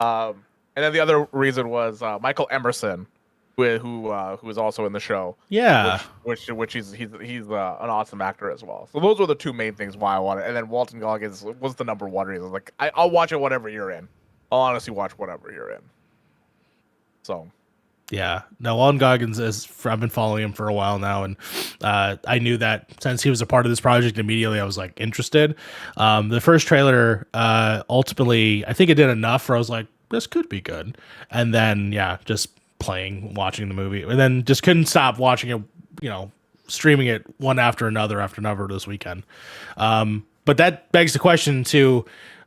And then the other reason was Michael Emerson, who is also in the show. Yeah. Which he's an awesome actor as well. So those were the two main things why I wanted. And then Walton Goggins was the number one reason. Like, I'll watch it whatever you're in. I'll honestly watch whatever you're in. So. Yeah. No, Walton Goggins I've been following him for a while now, and I knew that since he was a part of this project, immediately I was like interested. The first trailer, ultimately, I think it did enough where I was like, this could be good. And then just watching the movie, and then just couldn't stop watching it, you know, streaming it one after another this weekend. But that begs the question to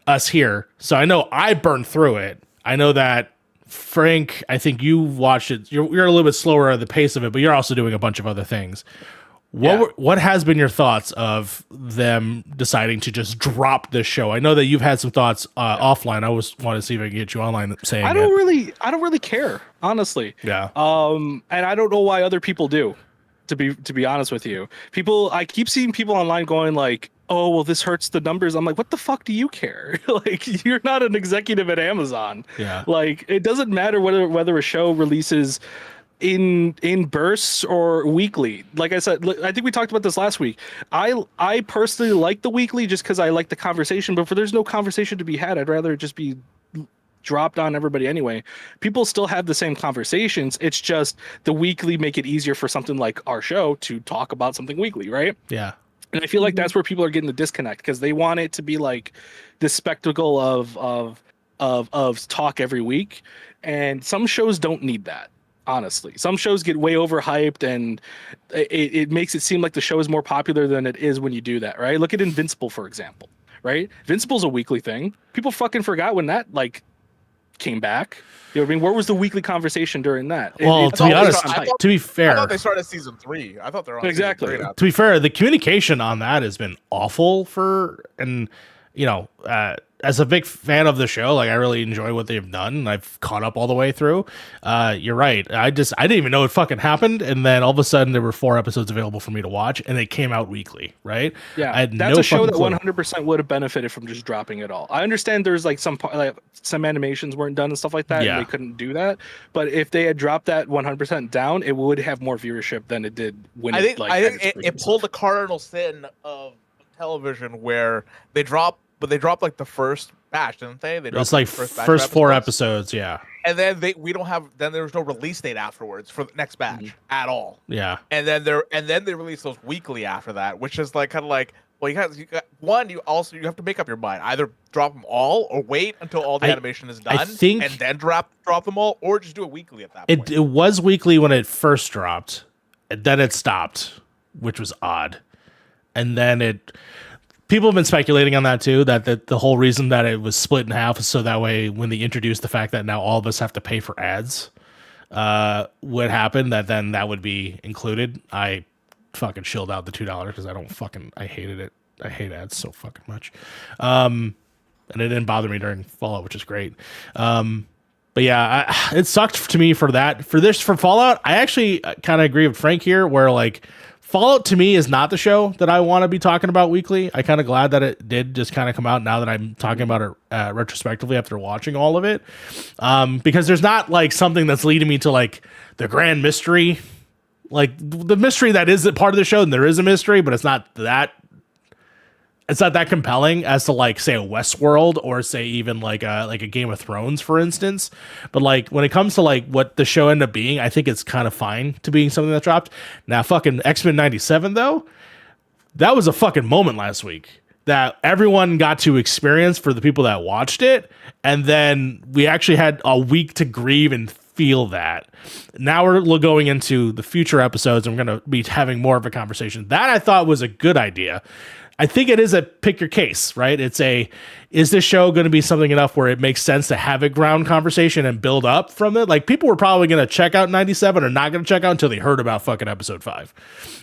us here. So I know I burned through it. I know that Frank, I think you watched it. You're a little bit slower at the pace of it, but you're also doing a bunch of other things. What has been your thoughts of them deciding to just drop this show? I know that you've had some thoughts offline. I want to see if I can get you online saying I don't really care, honestly. Yeah. And I don't know why other people do. To be honest with you, I keep seeing people online going like, "Oh, well, this hurts the numbers." I'm like, "What the fuck do you care? Like, you're not an executive at Amazon. Yeah. Like, it doesn't matter whether a show releases in bursts or weekly. Like I said, I think we talked about this last week. I personally like the weekly just because I like the conversation, but there's no conversation to be had, I'd rather it just be dropped on everybody anyway. People still have the same conversations. It's just the weekly make it easier for something like our show to talk about something weekly, right? Yeah. And I feel like that's where people are getting the disconnect, because they want it to be like this spectacle of talk every week, and some shows don't need that. Honestly, some shows get way overhyped, and it makes it seem like the show is more popular than it is when you do that, right? Look at Invincible, for example, right? Invincible's a weekly thing. People fucking forgot when that, like, came back. You know what I mean? Where was the weekly conversation during that? Well, to be honest, to be fair, I thought they started season 3. I thought they were on exactly. Season 3 now. To be fair, the communication on that has been awful as a big fan of the show, like I really enjoy what they've done, and I've caught up all the way through. You're right. I didn't even know it fucking happened, and then all of a sudden there were 4 episodes available for me to watch, and they came out weekly, right? Yeah, I had that's no a show that clue. 100% would have benefited from just dropping it all. I understand there's like some animations weren't done and stuff like that, Yeah. and they couldn't do that. But if they had dropped that 100% down, it would have more viewership than it did when I think it pulled the cardinal sin of television where they dropped. But they dropped like the first batch, didn't they? It's like first 4 episodes, yeah. And then there was no release date afterwards for the next batch at all. Yeah. And then they release those weekly after that, which is like kind of like, well, you got one. You have to make up your mind. Either drop them all, or wait until all the animation is done, and then drop them all, or just do it weekly at that point. It was weekly when it first dropped, and then it stopped, which was odd. And then people have been speculating on that too, that the whole reason that it was split in half is so that way when they introduce the fact that now all of us have to pay for ads would happen, then that would be included. I fucking shilled out the $2 because I hated it. I hate ads so fucking much. And it didn't bother me during Fallout, which is great. But yeah, it sucked to me for that. For Fallout, I actually kind of agree with Frank here, where like Fallout to me is not the show that I want to be talking about weekly. I kind of glad that it did just kind of come out now that I'm talking about it retrospectively after watching all of it. Because there's not like something that's leading me to like the grand mystery, like the mystery that is a part of the show, and there is a mystery, but it's not that compelling as to like say a Westworld or say even like a Game of Thrones, for instance. But like when it comes to like what the show ended up being, I think it's kind of fine to being something that dropped. Now fucking X-Men 97 though, that was a fucking moment last week that everyone got to experience for the people that watched it, and then we actually had a week to grieve and feel that. Now we're going into the future episodes, and we're going to be having more of a conversation. That I thought was a good idea. I think it is a pick your case, right? Is this show going to be something enough where it makes sense to have a ground conversation and build up from it? Like people were probably going to check out 97 or not going to check out until they heard about fucking episode 5.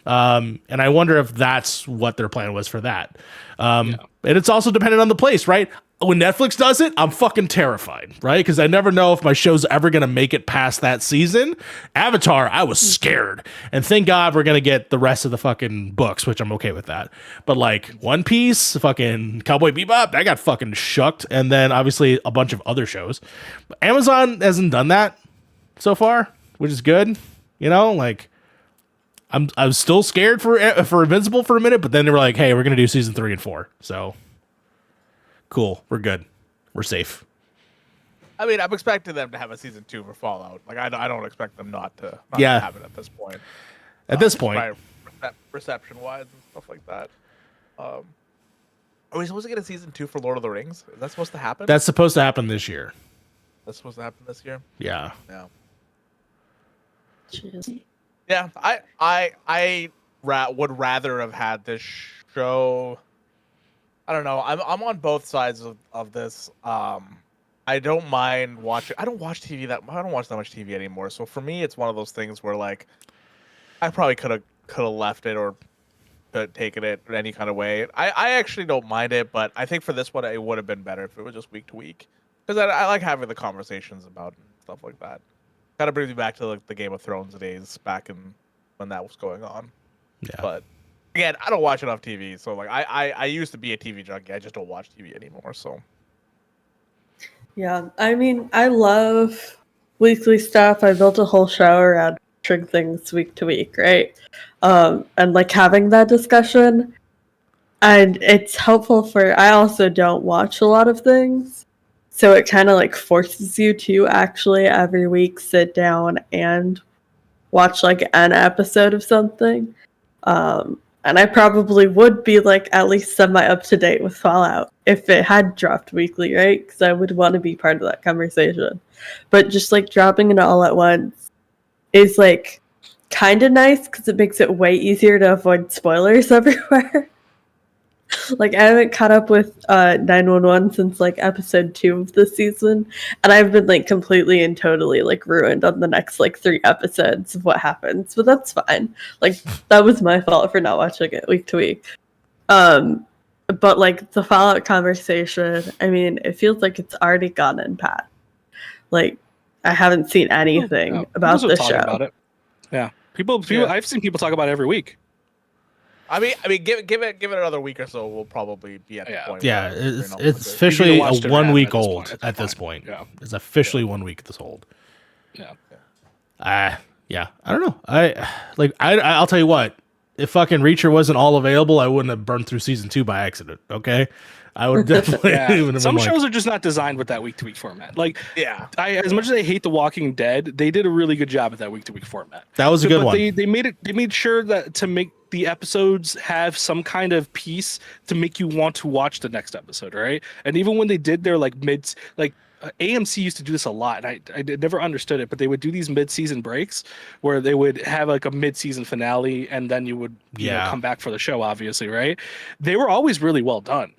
And I wonder if that's what their plan was for that. And it's also dependent on the place, right? When Netflix does it, I'm fucking terrified, right? Because I never know if my show's ever going to make it past that season. Avatar, I was scared. And thank God we're going to get the rest of the fucking books, which I'm okay with that. But like One Piece, fucking Cowboy Bebop, I got fucking shucked. And then obviously a bunch of other shows. But Amazon hasn't done that so far, which is good. You know, like I was still scared for Invincible for a minute, but then they were like, hey, we're going to do season 3 and 4. So cool. We're good. We're safe. I mean, I'm expecting them to have a season 2 for Fallout. Like, I don't expect them not to have it at this point. At this point, reception-wise and stuff like that. Are we supposed to get a season 2 for Lord of the Rings? Is that supposed to happen? That's supposed to happen this year. That's supposed to happen this year. Yeah. Yeah. Jeez. Yeah. I would rather have had this show. I don't know. I'm on both sides of this. I don't mind watching. I don't watch TV that. I don't watch that much TV anymore. So for me, it's one of those things where like, I probably could have left it or taken it in any kind of way. I actually don't mind it, but I think for this one, it would have been better if it was just week to week, because I like having the conversations about it and stuff like that. Kind of brings me back to like the Game of Thrones days back in when that was going on. Yeah. But again, I don't watch enough TV, so like I used to be a TV junkie. I just don't watch TV anymore. So Yeah, I mean, I love weekly stuff. I built a whole show around watching things week to week, right? And like having that discussion, and it's helpful for. I also don't watch a lot of things, so it kind of like forces you to actually every week sit down and watch like an episode of something. And I probably would be like at least semi up to date with Fallout if it had dropped weekly, right? Because I would want to be part of that conversation. But just like dropping it all at once is like kind of nice because it makes it way easier to avoid spoilers everywhere. Like I haven't caught up with 911 since like episode 2 of the season, and I've been like completely and totally like ruined on the next like 3 episodes of what happens. But that's fine. Like that was my fault for not watching it week to week. But like the Fallout conversation, I mean, it feels like it's already gone in pat. Like I haven't seen anything about the show. About it. Yeah, people. I've seen people talk about it every week. I mean, give it another week or so. We'll probably be at the point. Yeah, it's officially 1 week old at this point. Yeah, it's officially 1 week this old. Yeah. Yeah. I don't know. I'll tell you what. If fucking Reacher wasn't all available, I wouldn't have burned through season 2 by accident. Okay, I would definitely. Some shows are just not designed with that week-to-week format. Like, as much as I hate The Walking Dead, they did a really good job at that week-to-week format. That was a good one. They made sure that to make the episodes have some kind of piece to make you want to watch the next episode, right? And even when they did their like mids, like. AMC used to do this a lot, and I never understood it, but they would do these mid-season breaks where they would have like a mid-season finale, and then you would know, come back for the show, obviously, right? They were always really well done.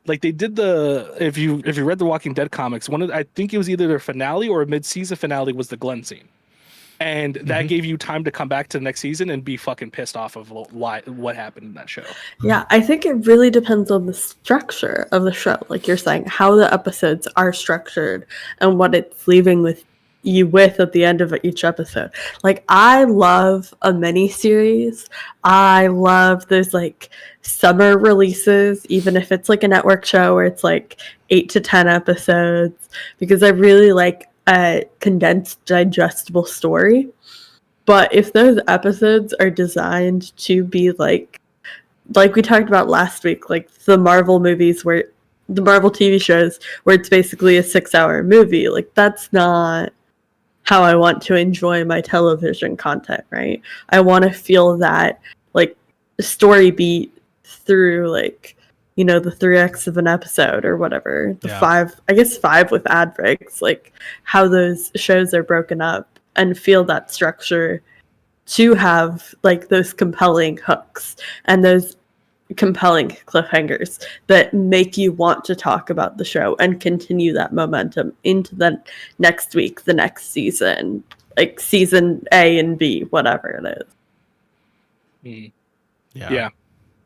Like they did if you read the Walking Dead comics, I think it was either their finale or a mid-season finale was the Glenn scene. And that gave you time to come back to the next season and be fucking pissed off of what happened in that show. Yeah, I think it really depends on the structure of the show. Like you're saying, how the episodes are structured and what it's leaving with you with at the end of each episode. Like I love a mini series. I love those like summer releases, even if it's like a network show where it's like 8 to 10 episodes, because I really like a condensed, digestible story. But if those episodes are designed to be like we talked about last week, like the Marvel movies, where the Marvel TV shows, where it's basically a 6-hour movie, like that's not how I want to enjoy my television content, right? I want to feel that like story beat through like, you know, the 3x of an episode or whatever, the 5 with ad breaks, like how those shows are broken up, and feel that structure to have like those compelling hooks and those compelling cliffhangers that make you want to talk about the show and continue that momentum into the next week, the next season, like season A and B, whatever it is. Yeah.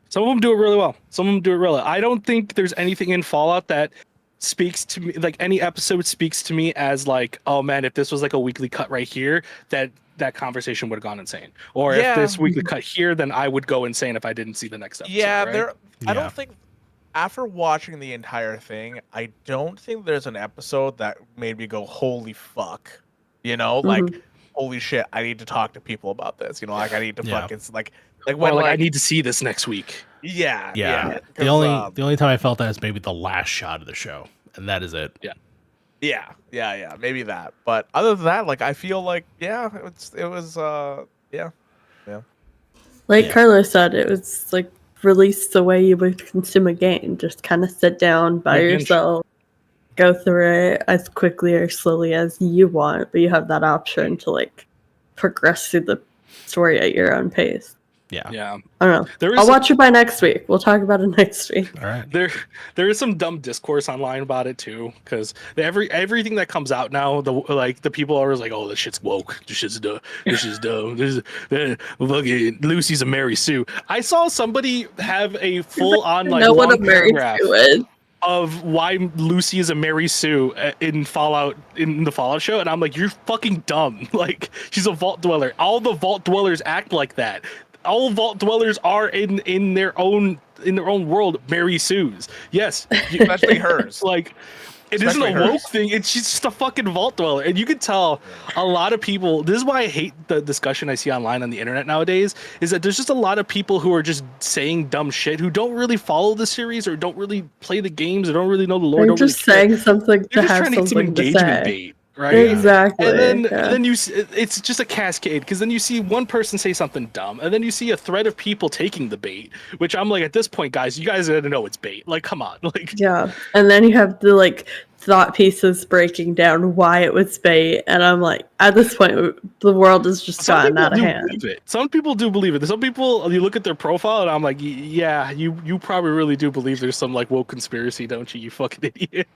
Some of them do it really well. Some of them do it really well. I don't think there's anything in Fallout that speaks to me, like any episode speaks to me as like, oh man, if this was like a weekly cut right here, that conversation would have gone insane. Or if this weekly cut here, then I would go insane if I didn't see the next episode. Yeah, I don't think, after watching the entire thing, I don't think there's an episode that made me go, holy fuck. You know, like, holy shit, I need to talk to people about this. You know, like I need to fucking like when I need to see this next week. Yeah. The only time I felt that is maybe the last shot of the show, and that is it. Yeah, maybe that. But other than that, like I feel like it was Like Carlos said, it was like released the way you would consume a game. Just kind of sit down by yourself, go through it as quickly or slowly as you want, but you have that option to like progress through the story at your own pace. Yeah. I don't know. I'll watch it by next week. We'll talk about it next week. All right. There is some dumb discourse online about it too, because everything that comes out now, the people are always like, "Oh, this shit's woke. This shit's dumb. This is dumb. This is fucking Lucy's a Mary Sue." I saw somebody have a full on like long paragraph of why Lucy is a Mary Sue in the Fallout show, and I'm like, you're fucking dumb. Like, she's a vault dweller. All the vault dwellers act like that. All vault dwellers are in their own world Mary Sues. Yes, especially hers. Like, it isn't a woke thing. She's just a fucking vault dweller, and you can tell a lot of people. This is why I hate the discussion I see online on the internet nowadays. Is that there's just a lot of people who are just saying dumb shit, who don't really follow the series or don't really play the games or don't really know the lore. They're just saying something to have something to say. Bait. Right. Exactly. And then it's just a cascade, because then you see one person say something dumb, and then you see a thread of people taking the bait, which I'm like, at this point, guys, you guys gotta know it's bait. Like, come on. Like, yeah. And then you have the like thought pieces breaking down why it was bait, and I'm like, at this point, the world has just gotten out of hand. Some people do believe it. Some people, you look at their profile, and I'm like, yeah, you probably really do believe there's some like woke conspiracy, don't you? You fucking idiot.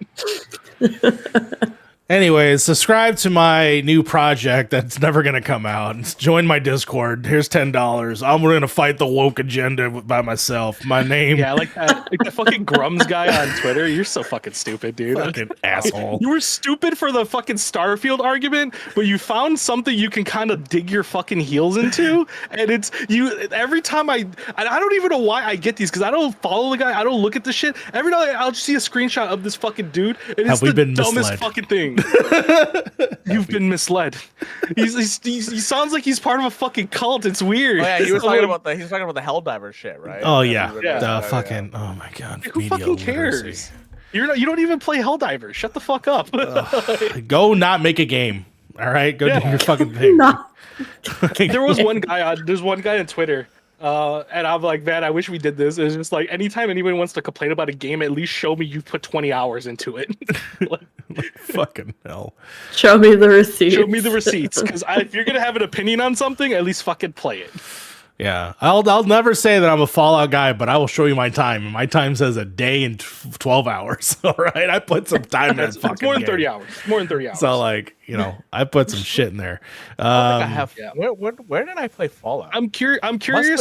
Anyways, subscribe to my new project that's never going to come out. Join my Discord. Here's $10. I'm going to fight the woke agenda by myself. My name. Yeah, like that fucking Grums guy on Twitter. You're so fucking stupid, dude. Fucking asshole. You were stupid for the fucking Starfield argument, but you found something you can kind of dig your fucking heels into. And it's you every time I don't even know why I get these because I don't follow the guy. I don't look at the shit. Every night I'll just see a screenshot of this fucking dude. And it's the dumbest misled? Fucking thing. You've been misled. He sounds like he's part of a fucking cult. It's weird. Oh, yeah, he was talking about the Helldiver shit, right? Oh yeah. Fucking oh my god. Who fucking cares? You don't even play Helldiver. Shut the fuck up. Go not make a game. All right, go do your fucking thing. There was one guy on Twitter. And I'm like, man, I wish we did this. It's just like anytime anybody wants to complain about a game, at least show me you put 20 hours into it. Like, fucking hell. Show me the receipts. Show me the receipts. Because if you're gonna have an opinion on something, at least fucking play it. Yeah, I'll never say that I'm a Fallout guy, but I will show you my time. My time says a day and 12 hours. All right, I put some time in. It's more than 30 hours. More than 30 hours. So like, I put some shit in there. I have. Yeah. Where did I play Fallout? I'm curious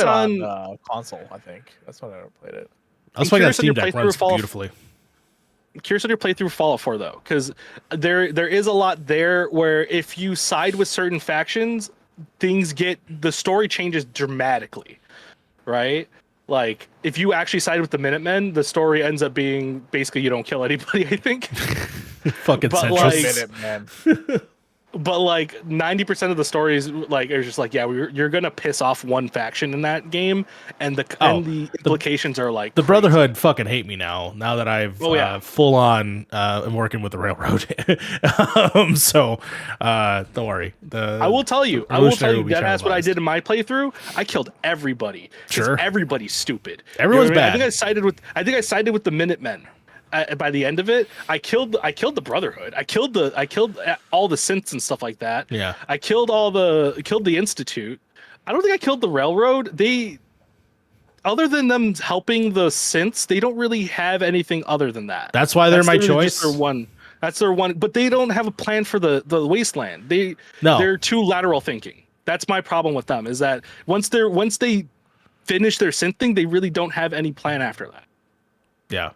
on console. I think that's when I played it. I was playing on Steam Deck. Runs beautifully. I'm curious on your playthrough Fallout 4 though, because there is a lot there where if you side with certain factions, the story changes dramatically, right? Like if you actually side with the Minutemen, the story ends up being basically you don't kill anybody. I think. Fucking Minutemen. But like 90% of the stories, like are just like, yeah, you're gonna piss off one faction in that game, and the implications are like the crazy. Brotherhood fucking hate me now that I've full on am working with the railroad. So don't worry. I will tell you that's what I did in my playthrough. I killed everybody. Sure, everybody's stupid. Everyone's bad. I think I sided with the Minutemen. By the end of it, I killed the Brotherhood. I killed all the synths and stuff like that. Yeah. I killed the Institute. I don't think I killed the Railroad. Other than them helping the synths, they don't really have anything other than that. That's why they're my choice. That's their one, but they don't have a plan for the wasteland. They're too lateral thinking. That's my problem with them. Is that once they finish their synth thing, they really don't have any plan after that. Yeah.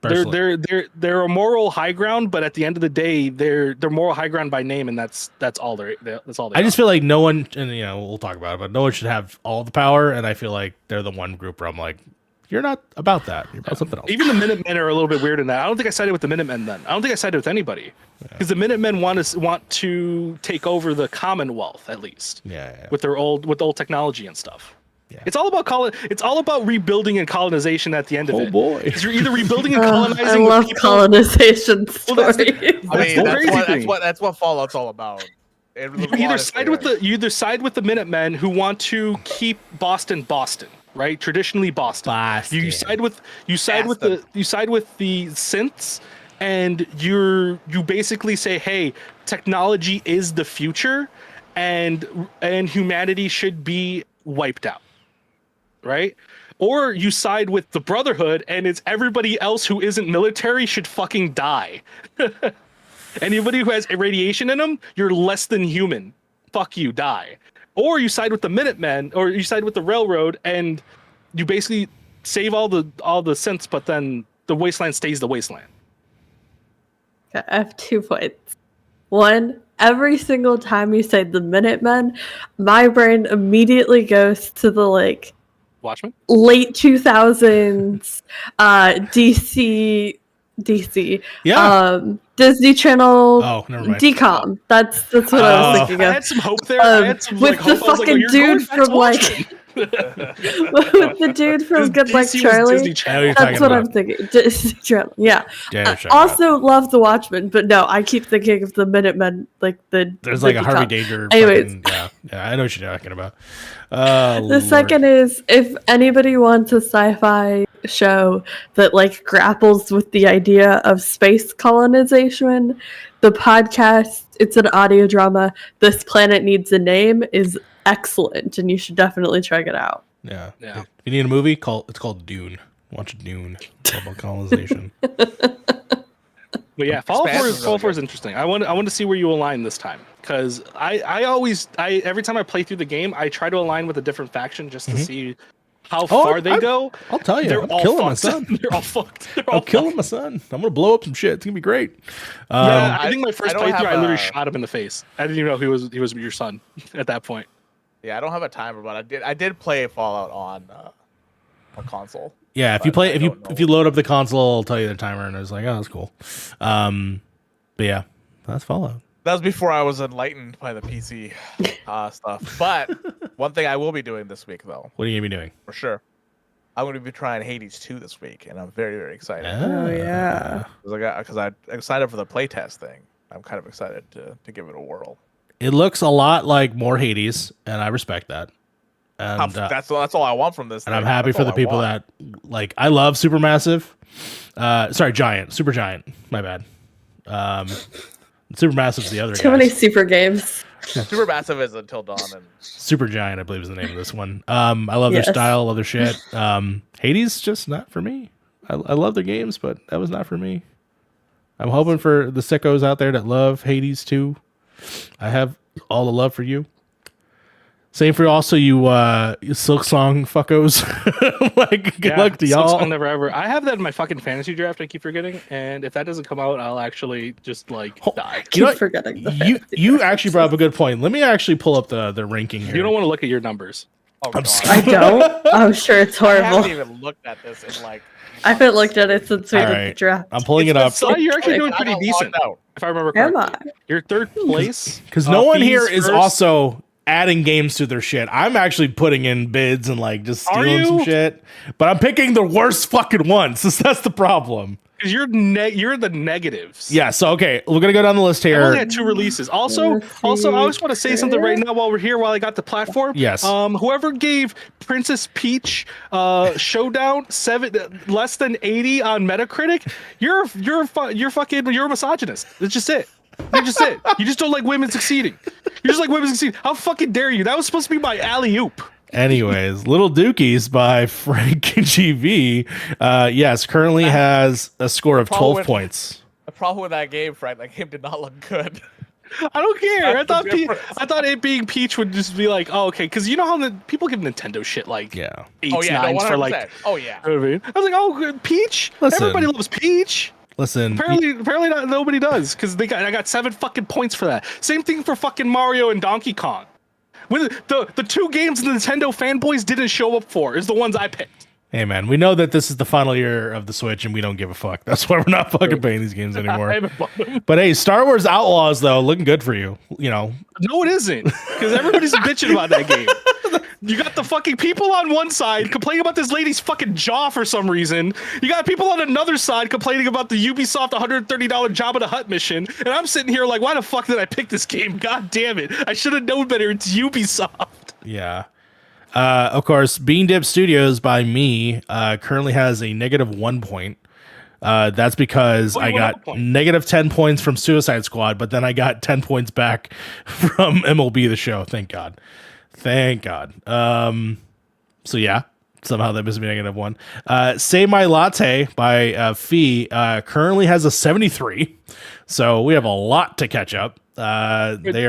They're a moral high ground, but at the end of the day, they're moral high ground by name, and that's all they. I just feel like no one, and we'll talk about it, but no one should have all the power, and I feel like they're the one group where I'm like, you're not about that. You're about something else. Even the Minutemen are a little bit weird in that. I don't think I sided with the Minutemen then. I don't think I sided with anybody because the Minutemen want to take over the Commonwealth at least. Yeah. With old technology and stuff. Yeah. It's all about rebuilding and colonization at the end of it. Oh boy! Because you're either rebuilding and colonizing. I love colonization stories. That's what Fallout's all about. You either side with the Minutemen who want to keep Boston, right? Traditionally Boston. You side with the synths, and you basically say, hey, technology is the future, and humanity should be wiped out. Right? Or you side with the Brotherhood and it's everybody else who isn't military should fucking die. Anybody who has irradiation in them, you're less than human. Fuck you, die. Or you side with the Minutemen, or you side with the Railroad, and you basically save all the synths, but then the wasteland stays the wasteland. I have 2 points. One, every single time you say the Minutemen, my brain immediately goes to the Watchmen? Late 2000s DC Disney Channel DCOM. That's what I was thinking of. I had some hope there. I had some, with the fucking dude from with the dude from Good Luck Charlie. That's what I'm thinking. Disney Channel. Yeah. Also love the Watchmen, but no, I keep thinking of the Minutemen, there's a Harvey Danger. Anyways, I know what you're talking about. The second is if anybody wants a sci-fi show that like grapples with the idea of space colonization. The podcast, it's an audio drama. This Planet Needs a Name is excellent, and you should definitely check it out. Yeah. If you need a movie, it's called Dune. Watch Dune. It's all about colonization. But yeah, Fallout 4 is interesting. I want to see where you align this time, because I every time I play through the game, I try to align with a different faction just to see how far they go. I'll tell you, I'm killing my son. They're all fucked. I'm killing my son. I'm gonna blow up some shit. It's gonna be great. Yeah, I think my first playthrough, I literally shot him in the face. I didn't even know he was your son at that point. Yeah, I don't have a timer, but I did play Fallout on console. Yeah, if you load up the console, I'll tell you the timer, and I was like, oh, that's cool. But yeah, that's Fallout. That was before I was enlightened by the PC stuff. But one thing I will be doing this week, though. What are you gonna be doing? For sure, I'm going to be trying Hades 2 this week, and I'm very, very excited. Oh yeah, because I excited for the playtest thing. I'm kind of excited to give it a whirl. It looks a lot like more Hades, and I respect that. And that's all I want from this. And I'm happy for the people that like. I love Supermassive. Super Giant. My bad. Supermassive's the other. Too many super games. Supermassive is Until Dawn, and Super Giant, I believe, is the name of this one. I love their style, love their shit. Hades just not for me. I love their games, but that was not for me. I'm hoping for the sickos out there that love Hades too. I have all the love for you. Same for also you Silk Song fuckos. Like, good luck to y'all. Silk Song Never Ever. I have that in my fucking fantasy draft. I keep forgetting, and if that doesn't come out, I'll actually just like die. Keep forgetting. You actually brought up a good point. Let me actually pull up the ranking here. You don't want to look at your numbers. Oh, God. I don't. I'm sure it's horrible. I haven't even looked at this in like. I haven't looked at it since we did the draft. I'm pulling it up. So you're actually doing pretty decent, if I remember correctly. Am I? You're third place. Because no one here is also adding games to their shit. I'm actually putting in bids and like just stealing some shit. But I'm picking the worst fucking ones. That's the problem. Because you're the negatives. Yeah, so okay, we're gonna go down the list here. I only had 2 releases. Also, I just want to say something right now while we're here, while I got the platform. Yes. Whoever gave Princess Peach Showdown less than 80 on Metacritic, you're a misogynist. That's just it. That's just it. You just don't like women succeeding. You just like women succeeding. How fucking dare you? That was supposed to be my alley-oop. Anyways, Little Dookies by Frank GV, yes, currently has a score of 12 points. The problem with that game, Frank, that game did not look good. I don't care. I thought it being Peach would just be like, oh, okay, because you know how people give Nintendo shit like 8s, 9s for like. Oh yeah. You know what I mean? I was like, oh, Peach. Listen, everybody loves Peach. Listen. Apparently not. Nobody does, because I got 7 fucking points for that. Same thing for fucking Mario and Donkey Kong. When the 2 games the Nintendo fanboys didn't show up for is the ones I picked. Hey man, we know that this is the final year of the Switch and we don't give a fuck. That's why we're not fucking playing these games anymore. But hey, Star Wars Outlaws though, looking good for you. You know. No, it isn't, because everybody's bitching about that game. You got the fucking people on one side complaining about this lady's fucking jaw for some reason. You got people on another side complaining about the Ubisoft $130 Jabba the Hutt mission. And I'm sitting here like, why the fuck did I pick this game? God damn it. I should have known better. It's Ubisoft. Yeah. Of course, Bean Dip Studios by me currently has a -1 point. That's because I got -10 points from Suicide Squad, but then I got 10 points back from MLB The Show. Thank God. Thank God. So yeah, somehow that must be -1. Say My Latte by Fee currently has a 73. So we have a lot to catch up.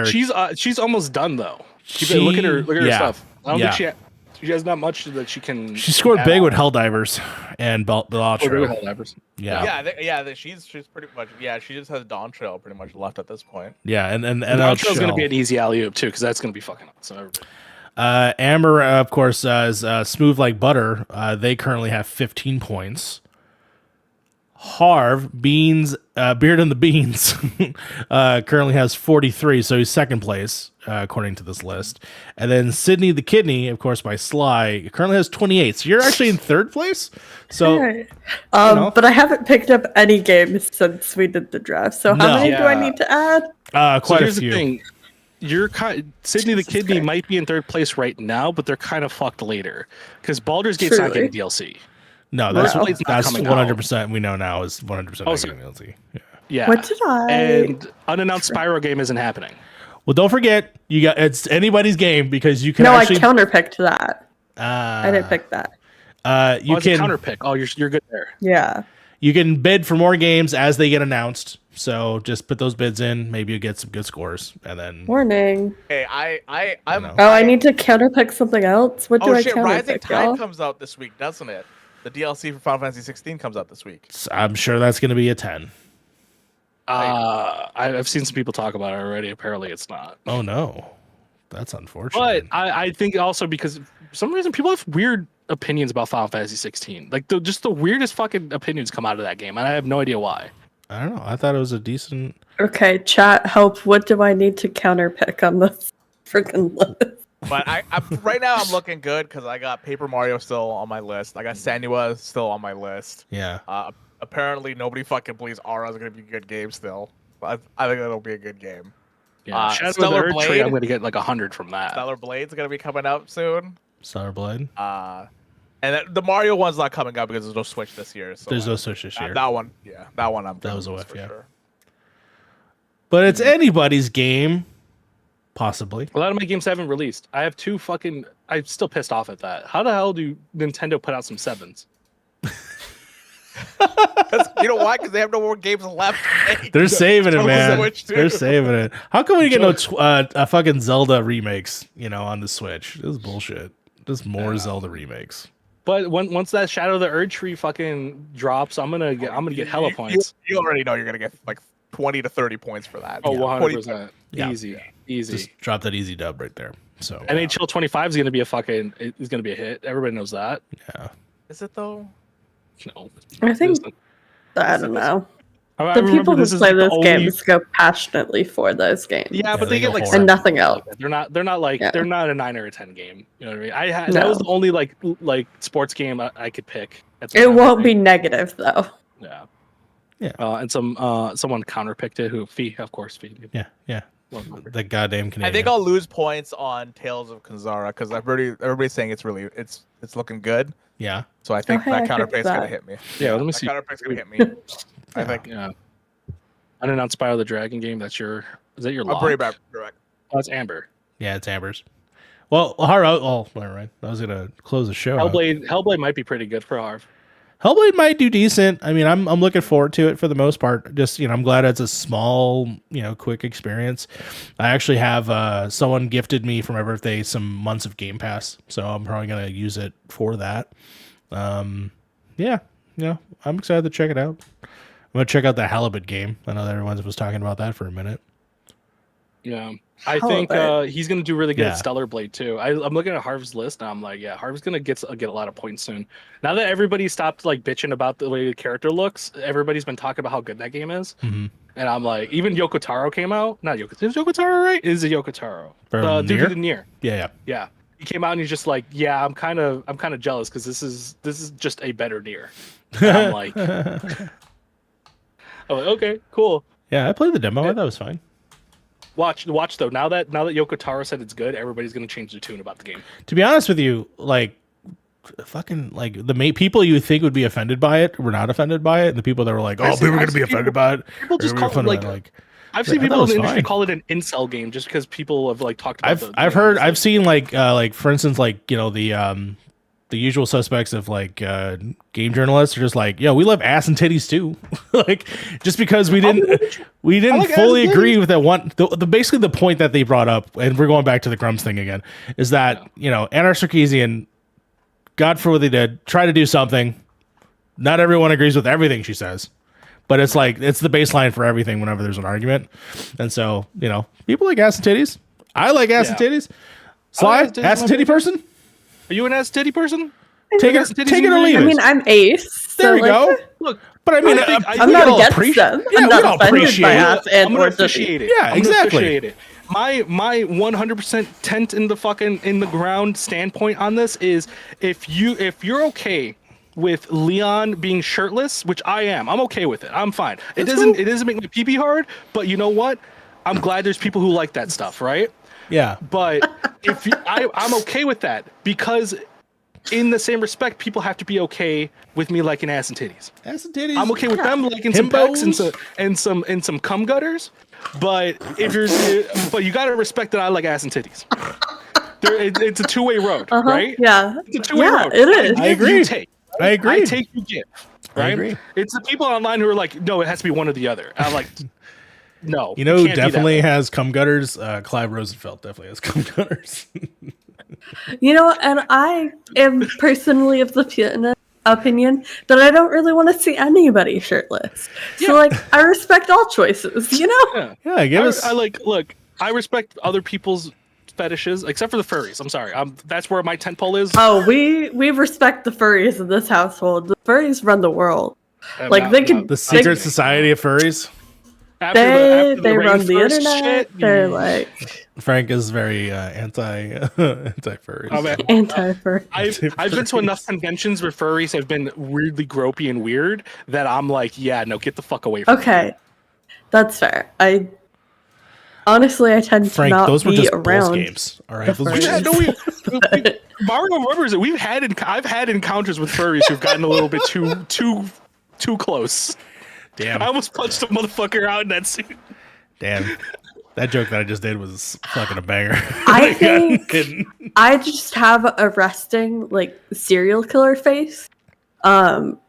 She's almost done though. Look at her stuff. I don't think she has not much that she can. She scored big with Helldivers and Bellatro. She's pretty much she just has Dawn Trail pretty much left at this point. Yeah, and Dawn Trail's gonna be an easy alley-oop too, because that's gonna be fucking awesome. Amber, of course, is Smooth Like Butter. They currently have 15 points. Harv, Beard and the Beans, currently has 43, so he's second place, according to this list. And then Sydney the Kidney, of course, by Sly, currently has 28. So you're actually in third place. So, but I haven't picked up any games since we did the draft. So how many do I need to add? Quite a few. The thing. Sydney the Kidney might be in third place right now, but they're kind of fucked later because Baldur's Gate's not getting DLC. No, No. that's That's 100%. We know now is 100% Oh, so- DLC. Yeah. Yeah. What did I? And unannounced Spyro game isn't happening. Well, don't forget, it's anybody's game because you can No, actually. I counterpicked that. I didn't pick that. You It's a can counter pick. Oh, you're good there. Yeah. you can bid for more games as they get announced. So just put those bids in. Maybe you get some good scores, and then Warning. Hey, I'm. No. Oh, I need to counterpick something else. What do I Rising counterpick, Tide y'all? comes out this week, doesn't it? The DLC for Final Fantasy 16 comes out this week. I'm sure that's going to be a 10. I've seen some people talk about it already. Apparently, it's not. Oh no, that's unfortunate. But I think also because for some reason people have weird opinions about Final Fantasy 16. Like just the weirdest fucking opinions come out of that game, and I have no idea why. I don't know. I thought it was a decent. Okay, chat, help. What do I need to counterpick on this freaking list? But I right now I'm looking good because I got Paper Mario still on my list. I got Sanua still on my list. Yeah. Apparently nobody fucking believes Aura is gonna be a good game still. I think it'll be a good game. Yeah, Shadow of the Stellar Earth Tree, Blade? I'm gonna get like 100 from that. Stellar Blade's gonna be coming out soon. Stellar Blade. And the Mario one's not coming out because there's no Switch this year. So There's no Switch this year. that one, that one I'm. That was a gonna whiff, for yeah. Sure. But it's anybody's game, possibly. A lot of my games haven't released. I have two fucking. I'm still pissed off at that. How the hell do Nintendo put out some 7s? You know why? Because they have no more games left. to make. They're saving it, So man. Switch, too. They're saving it. How come we get no a fucking Zelda remakes? On the Switch. This is bullshit. Just more Zelda remakes. But once that Shadow of the Earth Tree fucking drops, I'm gonna get hella points. You already know you're gonna get like 20 to 30 points for that. Oh, Yeah. 100%. Yeah. Easy. Just drop that easy dub right there. So NHL 25 is gonna be a hit. Everybody knows that. yeah. Is it though? No, I think, Listen, I don't know. I The remember people who this is play the those only- games go passionately for those games. Yeah, but they they get go like hard. And nothing else. They're not like Yeah. they're not a 9 or a 10 game. You know what I mean? No. That was the only like sports game I could pick. At the It time, I won't think. be negative, though. Yeah. Yeah. And someone counterpicked it. Who Fee, of course, Fee. Yeah. Love number. The goddamn Canadian. I think I'll lose points on Tales of Kanzara because everybody's saying it's looking good. Yeah. So I think Okay, that I picked counterpick's gonna that. hit me. Yeah, let me that see. counterpick's gonna hit me. I think Yeah. Unannounced Spyro the Dragon game. Is that your I'm lock? pretty bad. Correct. Oh, it's Amber. Yeah, it's Amber's. Well, Harv. Oh, all right. I was gonna close the show. out. Hellblade might be pretty good for Harv. Hellblade might do decent. I mean, I'm looking forward to it for the most part. Just I'm glad it's a small, quick experience. I actually have someone gifted me for my birthday some months of Game Pass, so I'm probably gonna use it for that. Yeah, I'm excited to check it out. I'm gonna check out the Halibut game. I know that everyone was talking about that for a minute. Yeah. I think Hellblade. he's going to do really good Yeah. at Stellar Blade too. I'm looking at Harv's list and I'm like, yeah, Harv's going to get a lot of points soon. Now that everybody stopped like bitching about the way the character looks, everybody's been talking about how good that game is. Mm-hmm. And I'm like, even Yoko Taro came out. Not Yoko. Is Yoko Taro right? Is it Yoko Taro? From Dude Nier? who did Nier. Yeah. Yeah. He came out and he's just like, yeah, I'm kind of jealous because this is just a better Nier. And I'm like, okay, cool. Yeah, I played the demo. I thought it was fine. Watch though. Now that Yoko Taro said it's good, everybody's gonna change their tune about the game. To be honest with you, like, fucking, like, the people you think would be offended by it were not offended by it, and the people that were like, people are gonna be offended by it. People just are call it offended like. by it, I've seen I thought people it in was the industry fine. call it an incel game just because people have like talked about. I've seen like for instance the usual suspects of like game journalists are just like, yeah, we love ass and titties too. Like, just because we didn't like fully ass and agree with that one. The basically the point that they brought up, and we're going back to the Crumbs thing again, is that Anna Sarkeesian, God for what they did, try to do something. Not everyone agrees with everything she says, but it's like it's the baseline for everything whenever there's an argument. And so people like ass and titties. I like ass and titties. Sly, ass and titties, ass and my titty person. Are you an ass titty person? Take it or leave it. I mean, I'm Ace. There we go. Look, But I mean, I'm not against them. Yeah, I'm we not all offended appreciate by it. ass and I'm gonna or appreciate it. Yeah, I'm gonna exactly. appreciate it. My 100% tent in the ground standpoint on this is if you're okay with Leon being shirtless, which I am, I'm okay with it. I'm fine. It doesn't make my pee hard, but you know what? I'm glad there's people who like that stuff, right? Yeah. But I'm okay with that because in the same respect, people have to be okay with me liking ass and titties. Ass and titties. I'm okay with them liking some pecs and some cum gutters, but but you gotta respect that I like ass and titties. It's a two-way road, right? Yeah, it's a two-way road. It is. I agree. I agree. I take, you give. Right? I agree. It's the people online who are like, no, it has to be one or the other. I'm like, no. You know who definitely has cum gutters? Clive Rosenfeld definitely has cum gutters. You know, and I am personally of the opinion that I don't really want to see anybody shirtless. So, like, I respect all choices, you know? Yeah, I guess. I respect other people's fetishes, except for the furries. I'm sorry. That's where my tent pole is. Oh, we respect the furries in this household. The furries run the world. The secret society of furries. They run the internet. Shit, they're like Frank is very anti-furries. Anti-furry. I've been to enough conventions where furries have been weirdly gropey and weird that I'm like, yeah, no, get the fuck away from me. Okay, that's fair. Honestly, I tend Frank, to not those were be just around games. All right, Mario remembers it. I've had encounters with furries who've gotten a little bit too close. Damn, I almost punched a motherfucker out in that suit. Damn, that joke that I just did was fucking a banger. I think I just have a resting like serial killer face.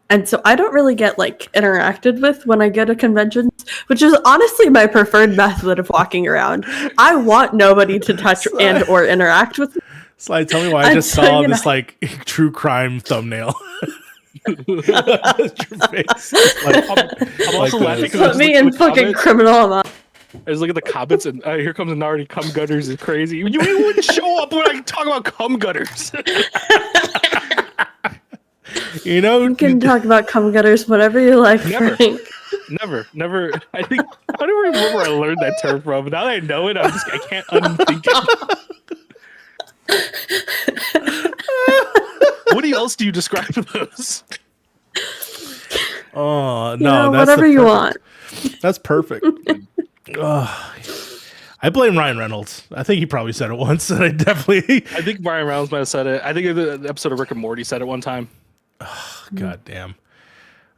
And so I don't really get like interacted with when I go to conventions, which is honestly my preferred method of walking around. I want nobody to touch and or interact with me. Slide, tell me why I just saw this like true crime thumbnail. Your face. I'm also laughing. Put me in fucking criminal amount. I just look at the comments and here comes an already cum gutters is crazy. You wouldn't show up when I talk about cum gutters. You know, you can talk about cum gutters whatever you like. Frank. Never. I think I don't remember where I learned that term from. But now that I know it, I can't unthink it. What else do you describe those? Oh no, you know, that's whatever you want. That's perfect. I blame Ryan Reynolds. I think he probably said it once, and I think Ryan Reynolds might have said it. I think the episode of Rick and Morty said it one time. Oh, God damn.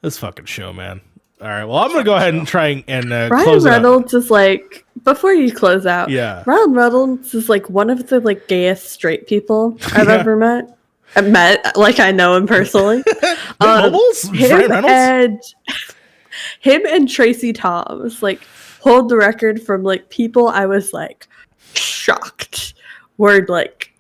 This fucking show, man. All right, well, I'm going to go ahead and try and Ryan close Reynolds is like, before you close out, yeah. Ryan Reynolds is like one of the like gayest straight people I've ever met. Like I know him personally. Him and Tracy Thoms like hold the record from like people I was like shocked were like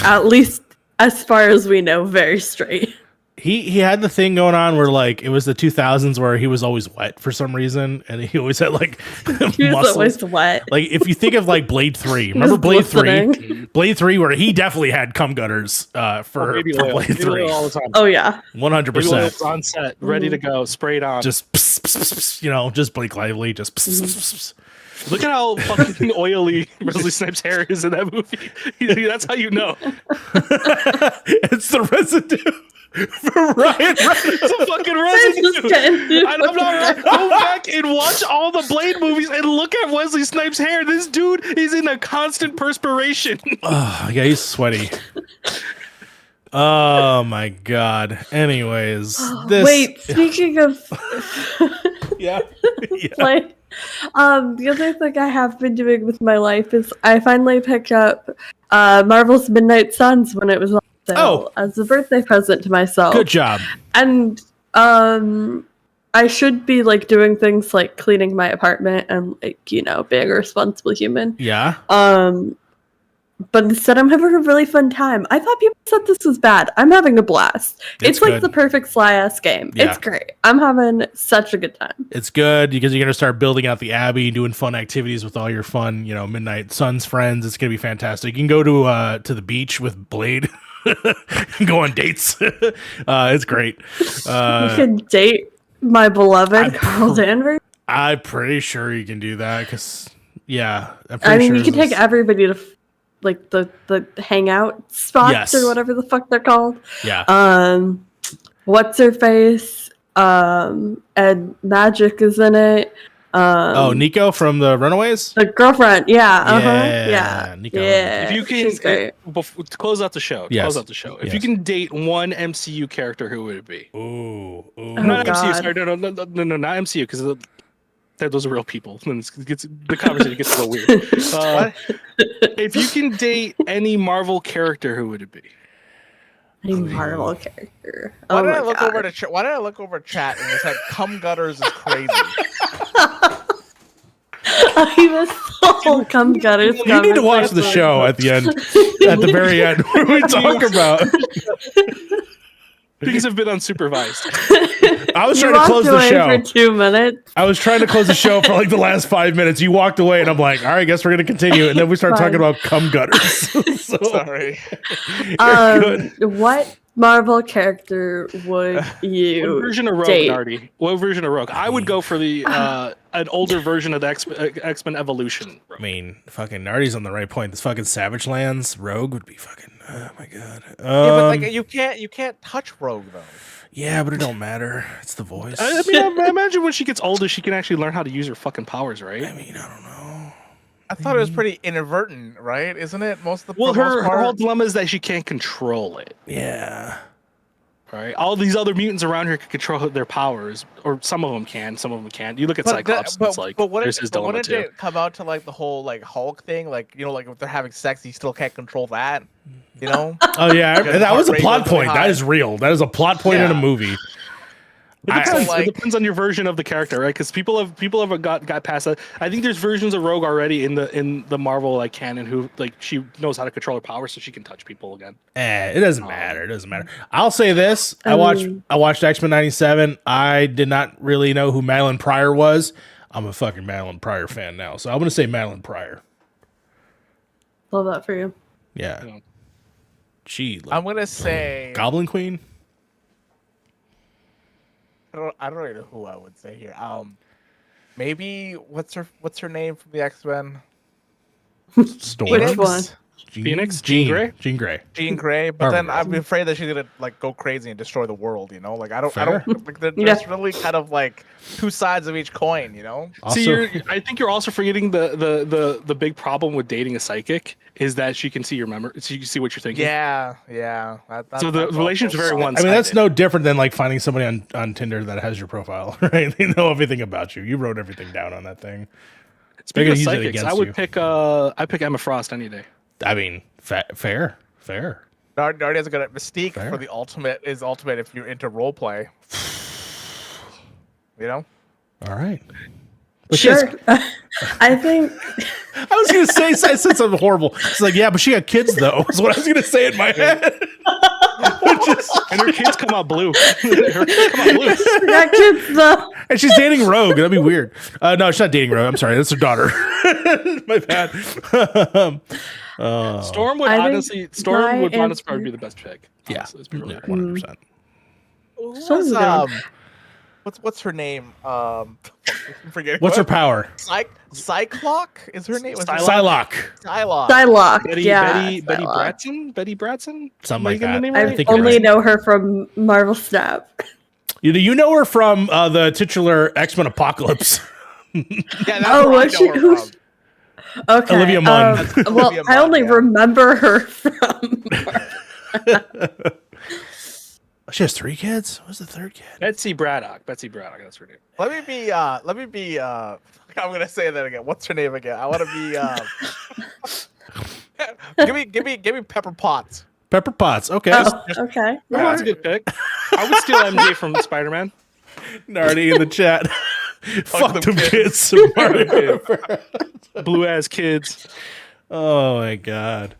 at least as far as we know very straight. He had the thing going on where like it was the 2000s where he was always wet for some reason, and he always had like he was always wet. Like if you think of like Blade 3, remember Blade 3? Blade 3 where he definitely had cum gutters for Blade 3 all the time. Oh yeah, 100% on set, ready to go, sprayed on. Just just Blake Lively, just. Look at how fucking oily Wesley Snipes' hair is in that movie. That's how you know. It's the residue. For Ryan Reynolds. It's a fucking residue. I'm not go back and watch all the Blade movies and look at Wesley Snipes' hair. This dude is in a constant perspiration. Oh, yeah, he's sweaty. Oh my god. Anyways, wait. Speaking of, yeah. Like, the other thing I have been doing with my life is I finally picked up Marvel's Midnight Suns when it was on sale as a birthday present to myself. Good job. And I should be like doing things like cleaning my apartment and like being a responsible human. Yeah. But instead, I'm having a really fun time. I thought people said this was bad. I'm having a blast. It's like the perfect Sly-ass game. Yeah. It's great. I'm having such a good time. It's good because you're going to start building out the Abbey, doing fun activities with all your fun, Midnight Suns friends. It's going to be fantastic. You can go to the beach with Blade. Go on dates. It's great. You can date my beloved Carl Danvers. I'm pretty sure you can do that because, yeah. I mean, you can take everybody to like the hangout spots or whatever the fuck they're called. Yeah. What's her face? And Magic is in it. Nico from the Runaways? The girlfriend, Yeah, Nico. Yeah, If you can, she's great. to close out the show, Yes. If you can date one MCU character, who would it be? Ooh. Not God. MCU. Sorry, no, not MCU, because those are real people. The conversation gets a little weird. If you can date any Marvel character, who would it be? A Marvel character. Why Oh did my I look God. over to Why did I look over chat and it said "cum gutters is crazy"? He was so cum gutters. You need to watch the show at the end, at the very end, where we talk about. Things have been unsupervised. I was trying to close the show for 2 minutes. I was trying to close the show for like the last 5 minutes. You walked away, and I'm like, all right, I guess we're gonna continue. And then we started talking about cum gutters. So, Sorry. What Marvel character would you What version of Rogue, date? Nardi? What version of Rogue? I would go for the an older version of the X-Men Evolution. I mean, fucking Nardi's on the right point. This fucking Savage Lands Rogue would be fucking. Oh my god. Yeah, but like you can't touch Rogue though. Yeah, but it don't matter. It's the voice. I mean, I imagine when she gets older, she can actually learn how to use her fucking powers, right? I mean, I don't know. I thought it was pretty inadvertent, right? Isn't it? Most of the Well, for the most her part? whole dilemma is that she can't control it. Yeah. Right? All these other mutants around her can control their powers, or some of them can, some of them can't. You look at Cyclops, it's like there's his dilemma wouldn't too. it come out to like the whole like Hulk thing? Like like if they're having sex, you still can't control that. You know? Oh yeah, Because that was a heart rate plot was really point. high. That is real. That is a plot point in a Yeah. movie. It depends on your version of the character, right? Because people have got past that. I think there's versions of Rogue already in the Marvel like canon who like she knows how to control her powers, so she can touch people again. It doesn't matter. It doesn't matter. I'll say this: I watched X-Men '97. I did not really know who Madeline Pryor was. I'm a fucking Madeline Pryor fan now, so I'm gonna say Madeline Pryor. Love that for you. Yeah. She. I'm gonna say Goblin Queen. I don't really know who I would say here. Maybe what's her name from the X-Men? Storm. Which one? Phoenix? Jean Grey? Jean Grey. Jean Grey, but then I'm afraid that she's gonna like go crazy and destroy the world. Like I don't like there's really kind of like two sides of each coin. Also, See, I think you're also forgetting the big problem with dating a psychic is that she can see your memory, so you can see what you're thinking. Yeah. So the relationship's very one-sided. I mean, that's no different than like finding somebody on Tinder that has your profile, right? They know everything about you. You wrote everything down on that thing. Speaking of use it psychics, against I would you. pick Emma Frost any day. I mean, fair. Nardi has a good Mystique Fair. for the ultimate if you're into role play. All right. But she Sure. I think I was gonna say I said something horrible. It's like, yeah, but she got kids though. Is what I was gonna say in my head. And her kids come out blue. Her kids come out blue. that kid's the And she's dating Rogue. That'd be weird. No, she's not dating Rogue. I'm sorry, that's her daughter. My bad. Storm would I honestly think my answer- probably be the best pick. Yeah, Honestly, let's be real. 100%. Who's, what's her name? I'm forgetting. What's her power? Cyclock is her name. Psylocke. Psylocke. Psylocke. Betty Psylocke. Bratson? Betty Bratson? Something like Am I that. getting the name I right? think you're only right. know her from Marvel Snap. You know her from the titular X-Men Apocalypse. Yeah, that's Oh, where I was know she? her Who's? from. Okay. Olivia Munn. Well, Olivia I only Munn, yeah. remember her from. She has 3 kids. What's the third kid? Betsy Braddock. That's her name. Let me be. I'm gonna say that again. What's her name again? I want to be. Give me Pepper Potts. Pepper Potts. Okay. Oh, okay. That's a good pick. I would steal MJ from Spider-Man. Nardi in the chat. Fuck them them kids. Blue ass kids. Oh my god.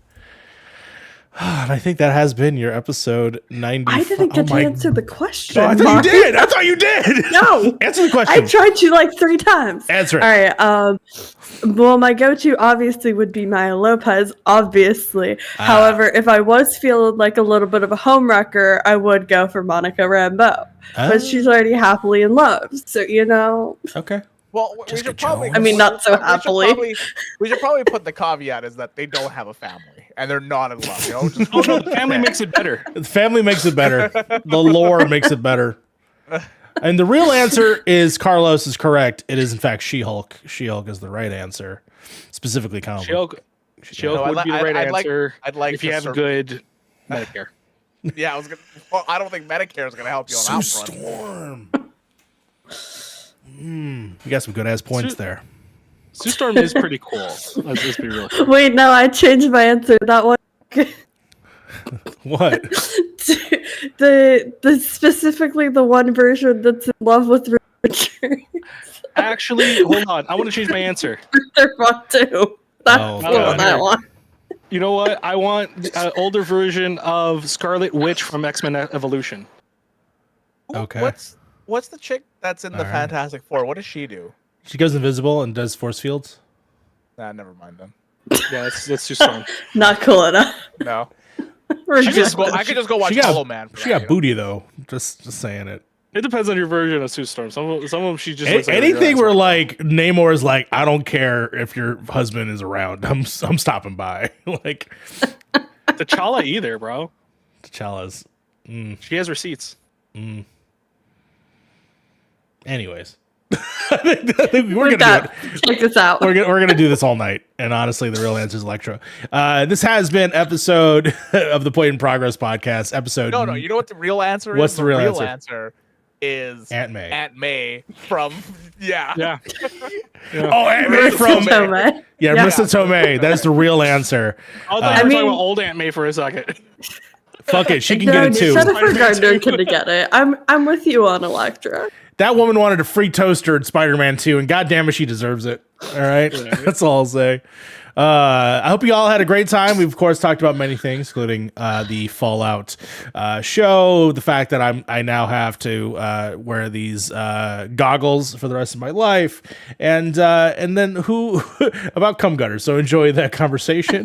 And I think that has been your episode 90. I didn't get to answer the question. Oh, I thought Mark. you did. I thought you did. No. Answer the I question. tried you like 3 times. Answer it. All right. Well, my go-to obviously would be Maya Lopez, obviously. However, if I was feeling like a little bit of a homewrecker, I would go for Monica Rambeau. But she's already happily in love, so Okay. Well, we Jessica should probably. Jones. I mean, not so happily. We should probably put the caveat is that they don't have a family and they're not in love. Just Oh no, the family makes it better. The family makes it better. The lore makes it better. And the real answer is Carlos is correct. It is in fact She-Hulk. She-Hulk is the right answer. Specifically comic book. She-Hulk would be the right answer. I'd like if you have good Medicare. Yeah, I was gonna. Well, I don't think Medicare is gonna help you on that front. Storm. You got some good ass points there. Sue Storm is pretty cool. Let's be real. Wait, no, I changed my answer. That one. What? the specifically the one version that's in love with Richard. Actually, hold on. I want to change my answer. They're fun too. That's Oh, the one I want. You know what? I want an older version of Scarlet Witch from X-Men Evolution. Okay. What's the chick that's in the Fantastic Four? What does she do? She goes invisible and does force fields. Nah, never mind then. Yeah, that's too strong. Not cool enough. No. We're I just- could just go watch Hollow Man. She got booty though. Just saying it. It depends on your version of Sue Storm. Some of them she just looks like Anything a where like Namor is like, I don't care if your husband is around. I'm stopping by. Like T'Challa either, bro. T'Challa's. She has receipts. Anyways, I think we're gonna do it. Check this out. We're gonna do this all night, and honestly, the real answer is Electro. This has been episode of the Point in Progress podcast. Episode. No. You know what the real answer is? What's the real answer? Is Aunt May. Aunt May from Yeah. Oh, Aunt May from Tomei. yeah, Mr. Tomei. That is the real answer. I thought you were talking about old Aunt May for a second. Fuck it, she can get it too. Jennifer Gardner can get it. I'm with you on Elektra. That woman wanted a free toaster in Spider-Man 2, and goddamn it, she deserves it. All right, that's all I'll say. I hope you all had a great time. We've of course talked about many things, including the Fallout show, the fact that I now have to wear these goggles for the rest of my life, and then who about cum gutters. So enjoy that conversation.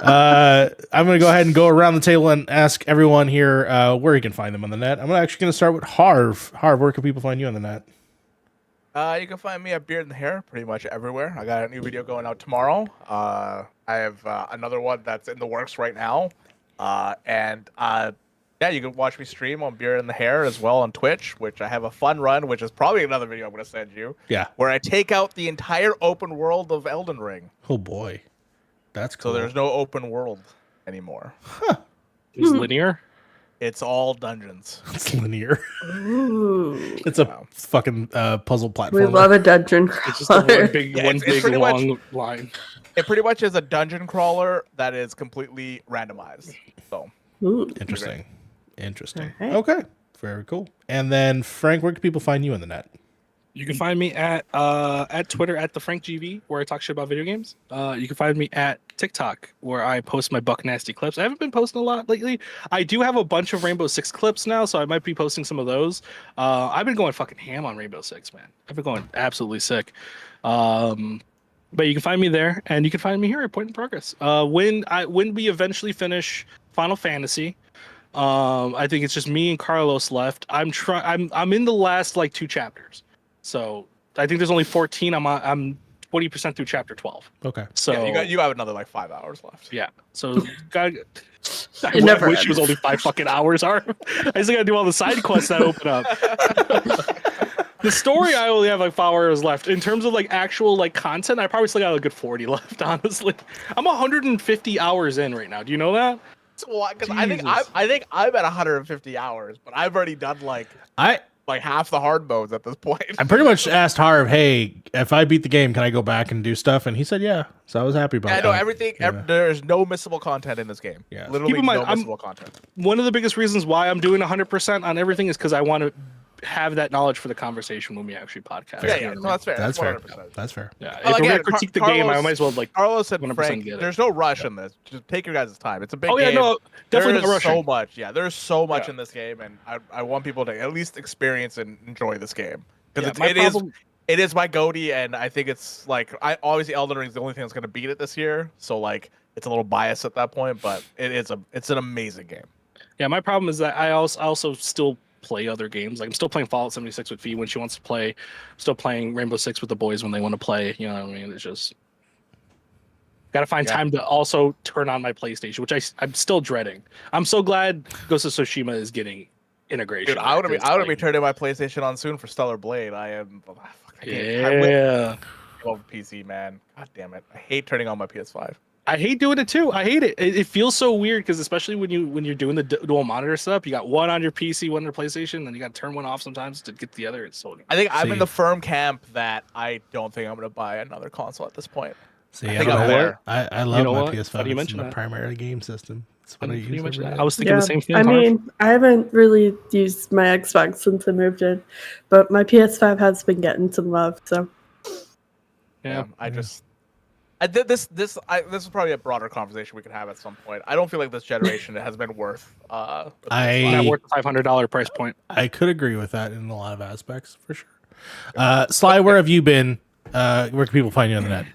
I'm going to go ahead and go around the table and ask everyone here where you can find them on the net. I'm actually going to start with Harv. Harv, where can people find you on the net? You can find me at Beard and the Hair pretty much everywhere. I got a new video going out tomorrow. I have another one that's in the works right now. Yeah, you can watch me stream on Beard and the Hair as well on Twitch, which I have a fun run, which is probably another video I'm going to send you. Yeah. Where I take out the entire open world of Elden Ring. Oh boy, that's cool. So there's no open world anymore. It's linear. It's all dungeons. It's linear. Ooh. It's a fucking puzzle platform. We love a dungeon It's just a crawler. one big pretty long much- line. It pretty much is a dungeon crawler that is completely randomized. So Ooh. Interesting. Alright. Okay. Very cool. And then Frank, where can people find you on the net? You can find me at Twitter at @TheFrankGV, where I talk shit about video games. You can find me at TikTok, where I post my buck nasty clips. I haven't been posting a lot lately. I do have a bunch of Rainbow Six clips now, so I might be posting some of those. I've been going fucking ham on Rainbow Six, man. I've been going absolutely sick. But you can find me there, and you can find me here at Point in Progress. When we eventually finish Final Fantasy, I think it's just me and Carlos left. I'm in the last like 2 chapters. So I think there's only 14. I'm 20% through chapter 12. Okay. So yeah, you have another like 5 hours left. yeah. So I never wish it ends. was only 5 fucking hours. I just gotta do all the side quests that open up. The story I only have like 5 hours left. In terms of like actual like content, I probably still got a good 40 left. Honestly, I'm 150 hours in right now. Do you know that? Because I think I'm at 150 hours, but I've already done like half the hard modes at this point. I pretty much asked Harv, hey, if I beat the game, can I go back and do stuff? And he said, yeah. So I was happy about I that. know everything. There's no missable content in this game. Yeah. Literally Keep in mind, no missable content. One of the biggest reasons why I'm doing 100% on everything is because I want to have that knowledge for the conversation when we actually podcast. Yeah, no, that's fair. That's fair. 100%. That's fair. Yeah, if Well, we're again, gonna critique the game, I Carlos- might as well like. Carlos and 100% Frank, get it. there's no rush in this. Just take your guys' time. It's a big Oh yeah, game. no, definitely There not is so rushing. much. Yeah, there's so much Yeah. in this game, and I want people to at least experience and enjoy this game because Yeah, it is my goatee, and I think it's like obviously Elden Ring is the only thing that's going to beat it this year. So like it's a little biased at that point, but it's an amazing game. Yeah, my problem is that I also still play other games. Like I'm still playing Fallout 76 with Fee when she wants to play. I'm still playing Rainbow Six with the boys when they want to play. You know what I mean? It's just gotta find time to also turn on my PlayStation, which I'm still dreading. I'm so glad Ghost of Tsushima is getting integration. Dude, I would be turning my PlayStation on soon for Stellar Blade. I love PC, man. God damn it! I hate turning on my PS5. I hate doing it too. I hate it. It feels so weird because especially when you're doing the dual monitor stuff, you got one on your PC, one on your PlayStation, then you got to turn one off sometimes to get the other. It's so. I think I'm in the firm camp that I don't think I'm going to buy another console at this point. See, I think I'm there. I love my PS5. It's my that? primary game system. It's what I use every day. I was thinking the same thing. I mean, I haven't really used my Xbox since I moved in, but my PS5 has been getting some love. So. Yeah, this is probably a broader conversation we could have at some point. I don't feel like this generation has been worth not worth the $500 price point. I could agree with that in a lot of aspects for sure. Sly, where have you been? Where can people find you on the net?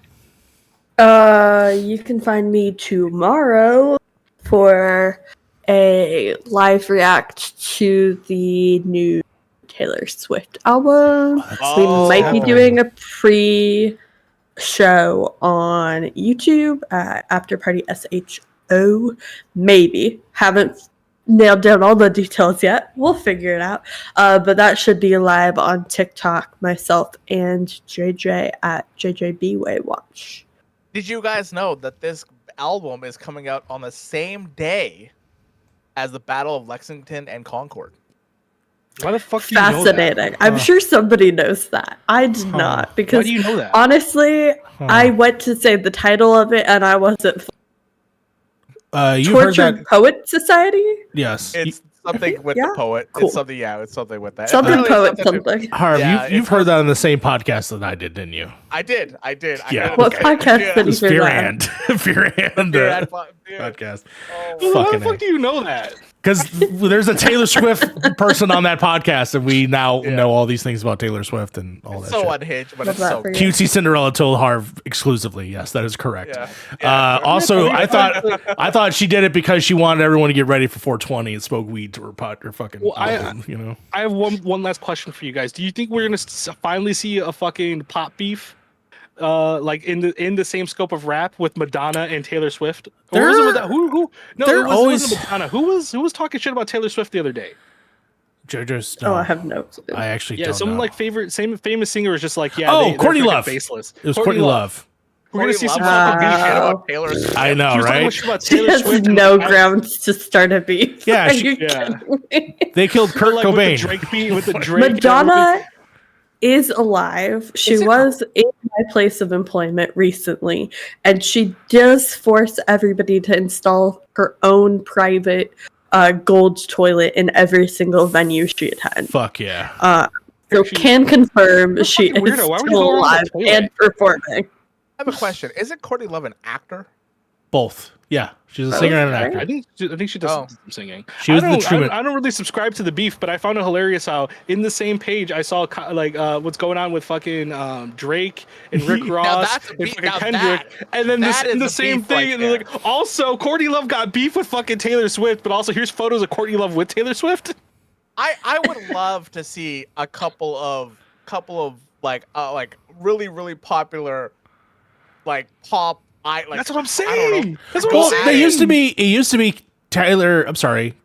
You can find me tomorrow for a live react to the new Taylor Swift album. We might be doing a pre-show on YouTube at After Party SHO. Maybe. Haven't nailed down all the details yet. We'll figure it out. But that should be live on TikTok, myself and JJ at JJBWay Watch. Did you guys know that this album is coming out on the same day as the Battle of Lexington and Concord? Why the fuck do you know that? Fascinating. I'm sure somebody knows that. I did not, because why do you know that? Honestly, I went to say the title of it and I wasn't. You heard Tortured that? Poet Society? Yes. It's something with the poet. Cool. It's something. Yeah, it's something with that. Something Apparently poet it's something something. Harv, Yeah, you've heard that on the same podcast that I did, didn't you? I did. Yeah. What podcast did you It's hear Fear that? Hand. Fear Hand Dude, podcast. Well, how the Fucking fuck do you know that? Because there's a Taylor Swift person on that podcast, and we now know all these things about Taylor Swift and all that so shit. unhinged, but Love it's that so for you. Cutesy Cinderella told Harv exclusively. Yes, that is correct. Yeah. Also, I thought she did it because she wanted everyone to get ready for 420 and smoke weed to her pot or fucking. Well, album, you know. I have one last question for you guys. Do you think we're gonna finally see a fucking pop beef, like in the same scope of rap with Madonna and Taylor Swift? Or was it Madonna? Who? No, it wasn't Madonna. Who was talking shit about Taylor Swift the other day? JoJo's. Oh, I have no clue. I actually Yeah, don't someone know. like famous singer was just like, yeah. Oh, they're Courtney freaking Love. Faceless. It was Courtney Love. We're gonna see some fucking fucking beef. about Taylor Swift. I know, She was talking right? shit about She Taylor has Swift no and grounds to start a beef. Yeah, Are she- you yeah. kidding me? They killed Kurt Like Cobain. with the Drake beat, with the Drake. and Madonna is alive. She Is it? was in my place of employment recently, and she does force everybody to install her own private gold toilet in every single venue she attends. Fuck yeah. So can confirm she fucking is weirdo. Why would you still go around alive with a toilet? and performing. I have a question. Isn't Courtney Love an actor? Both. Yeah, she's a singer and an right? actor. I think she does Oh. some singing. She was I the don't, Truman. I don't really subscribe to the beef, but I found it hilarious how in the same page I saw like what's going on with fucking Drake and Rick Ross that's a and beef- fucking now Kendrick, and then that is the a same beef thing. right And they're like, also Courtney Love got beef with fucking Taylor Swift, but also here's photos of Courtney Love with Taylor Swift. I would love to see a couple of like really popular like pop. That's what I'm I don't know. saying. That's what Well, I'm saying. it used to be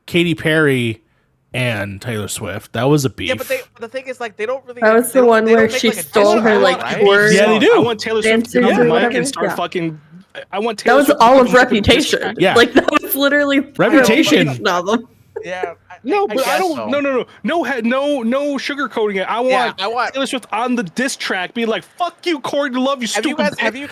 Katy Perry and Taylor Swift. That was a beef. Yeah, but the thing is, like, they don't really. That was they the don't- one they don't where make, she like, a stole diss her, track, like, right? words. Yeah, they do. I want Taylor Swift to Dances get on or the mic whatever, and start yeah. fucking. I want That Taylor was Swift to all fucking of do a diss Reputation. track. Yeah. Like that was literally Reputation. album. Yeah. No, but I guess don't. so. No sugarcoating it. I want I Taylor Swift on the diss track, being like, "Fuck you, Courtney Love, you Have you stupid."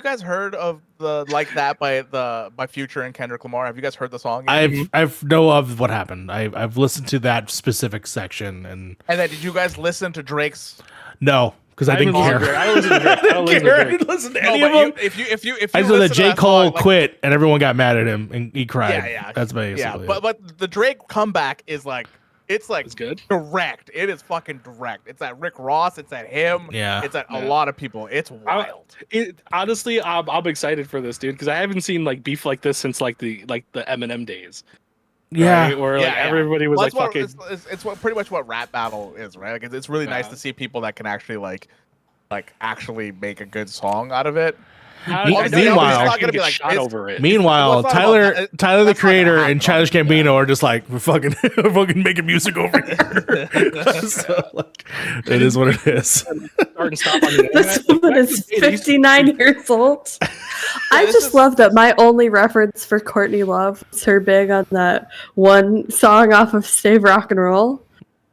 guys heard of the Like That by Future and Kendrick Lamar? Have you guys heard the song? I've know of what happened. I've listened to that specific section and And then did you guys listen to Drake's? no, because I didn't care. I don't listen to Drake. I don't listen to I Drake. didn't listen to No, any of but them. if you I know that listen to J. Cole song, like, quit and everyone got mad at him and he cried. Yeah. That's basically Yeah, it. but the Drake comeback is like it's good. direct. It is fucking direct. It's at Rick Ross. It's at him. Yeah. It's at a lot of people. It's wild. Honestly, I'm excited for this, dude, because I haven't seen like beef like this since like the Eminem days. yeah. Right? Where like everybody was Well, like fucking. it's pretty much what rap battle is, right? Like it's really nice to see people that can actually like actually make a good song out of it. Meanwhile, shot over it. Meanwhile, Tyler the Creator and Childish Gambino Yeah. are just like, we're fucking making music over here. So, like, it is what it is. Start and stop on the This internet. woman is 59 years old. I just love that my only reference for Courtney Love was her being on that one song off of Save Rock and Roll.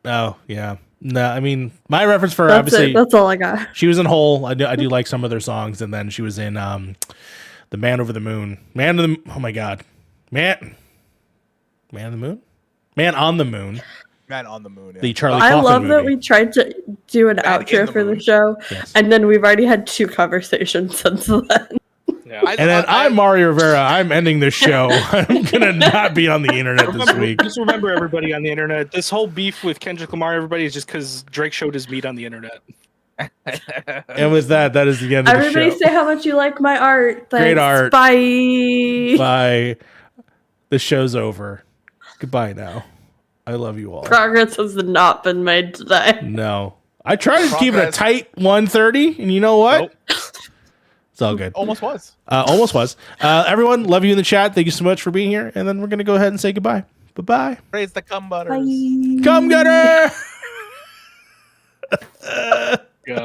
Oh yeah. No, I mean my reference for That's obviously it. That's all I got. she was in Hole. I do like some of their songs, and then she was in The Man Over the Moon. Oh my god. Man on the Moon? Man on the Moon. Man on the Moon. Yeah. The Charlie I Kaufman love that movie. we tried to do an Man in outro the for the Moon. show, Yes. and then we've already had 2 conversations since then. Yeah. And then I'm Mario Rivera. I'm ending this show. I'm gonna not be on the internet this week. Just remember, everybody on the internet, this whole beef with Kendrick Lamar, everybody, is just because Drake showed his meat on the internet. And with that is the end of Everybody the show. say how much you like my art. Thanks. Great art. Bye. Bye. The show's over. Goodbye now. I love you all. Progress has not been made today. No. I tried to keep it a Progress. tight 130, and you know what? Nope. It's all good. Almost was. Almost was. Everyone, love you in the chat. Thank you so much for being here. And then we're going to go ahead and say goodbye. Bye-bye. Praise the cum butters. Bye. Come, Gunner! Yeah.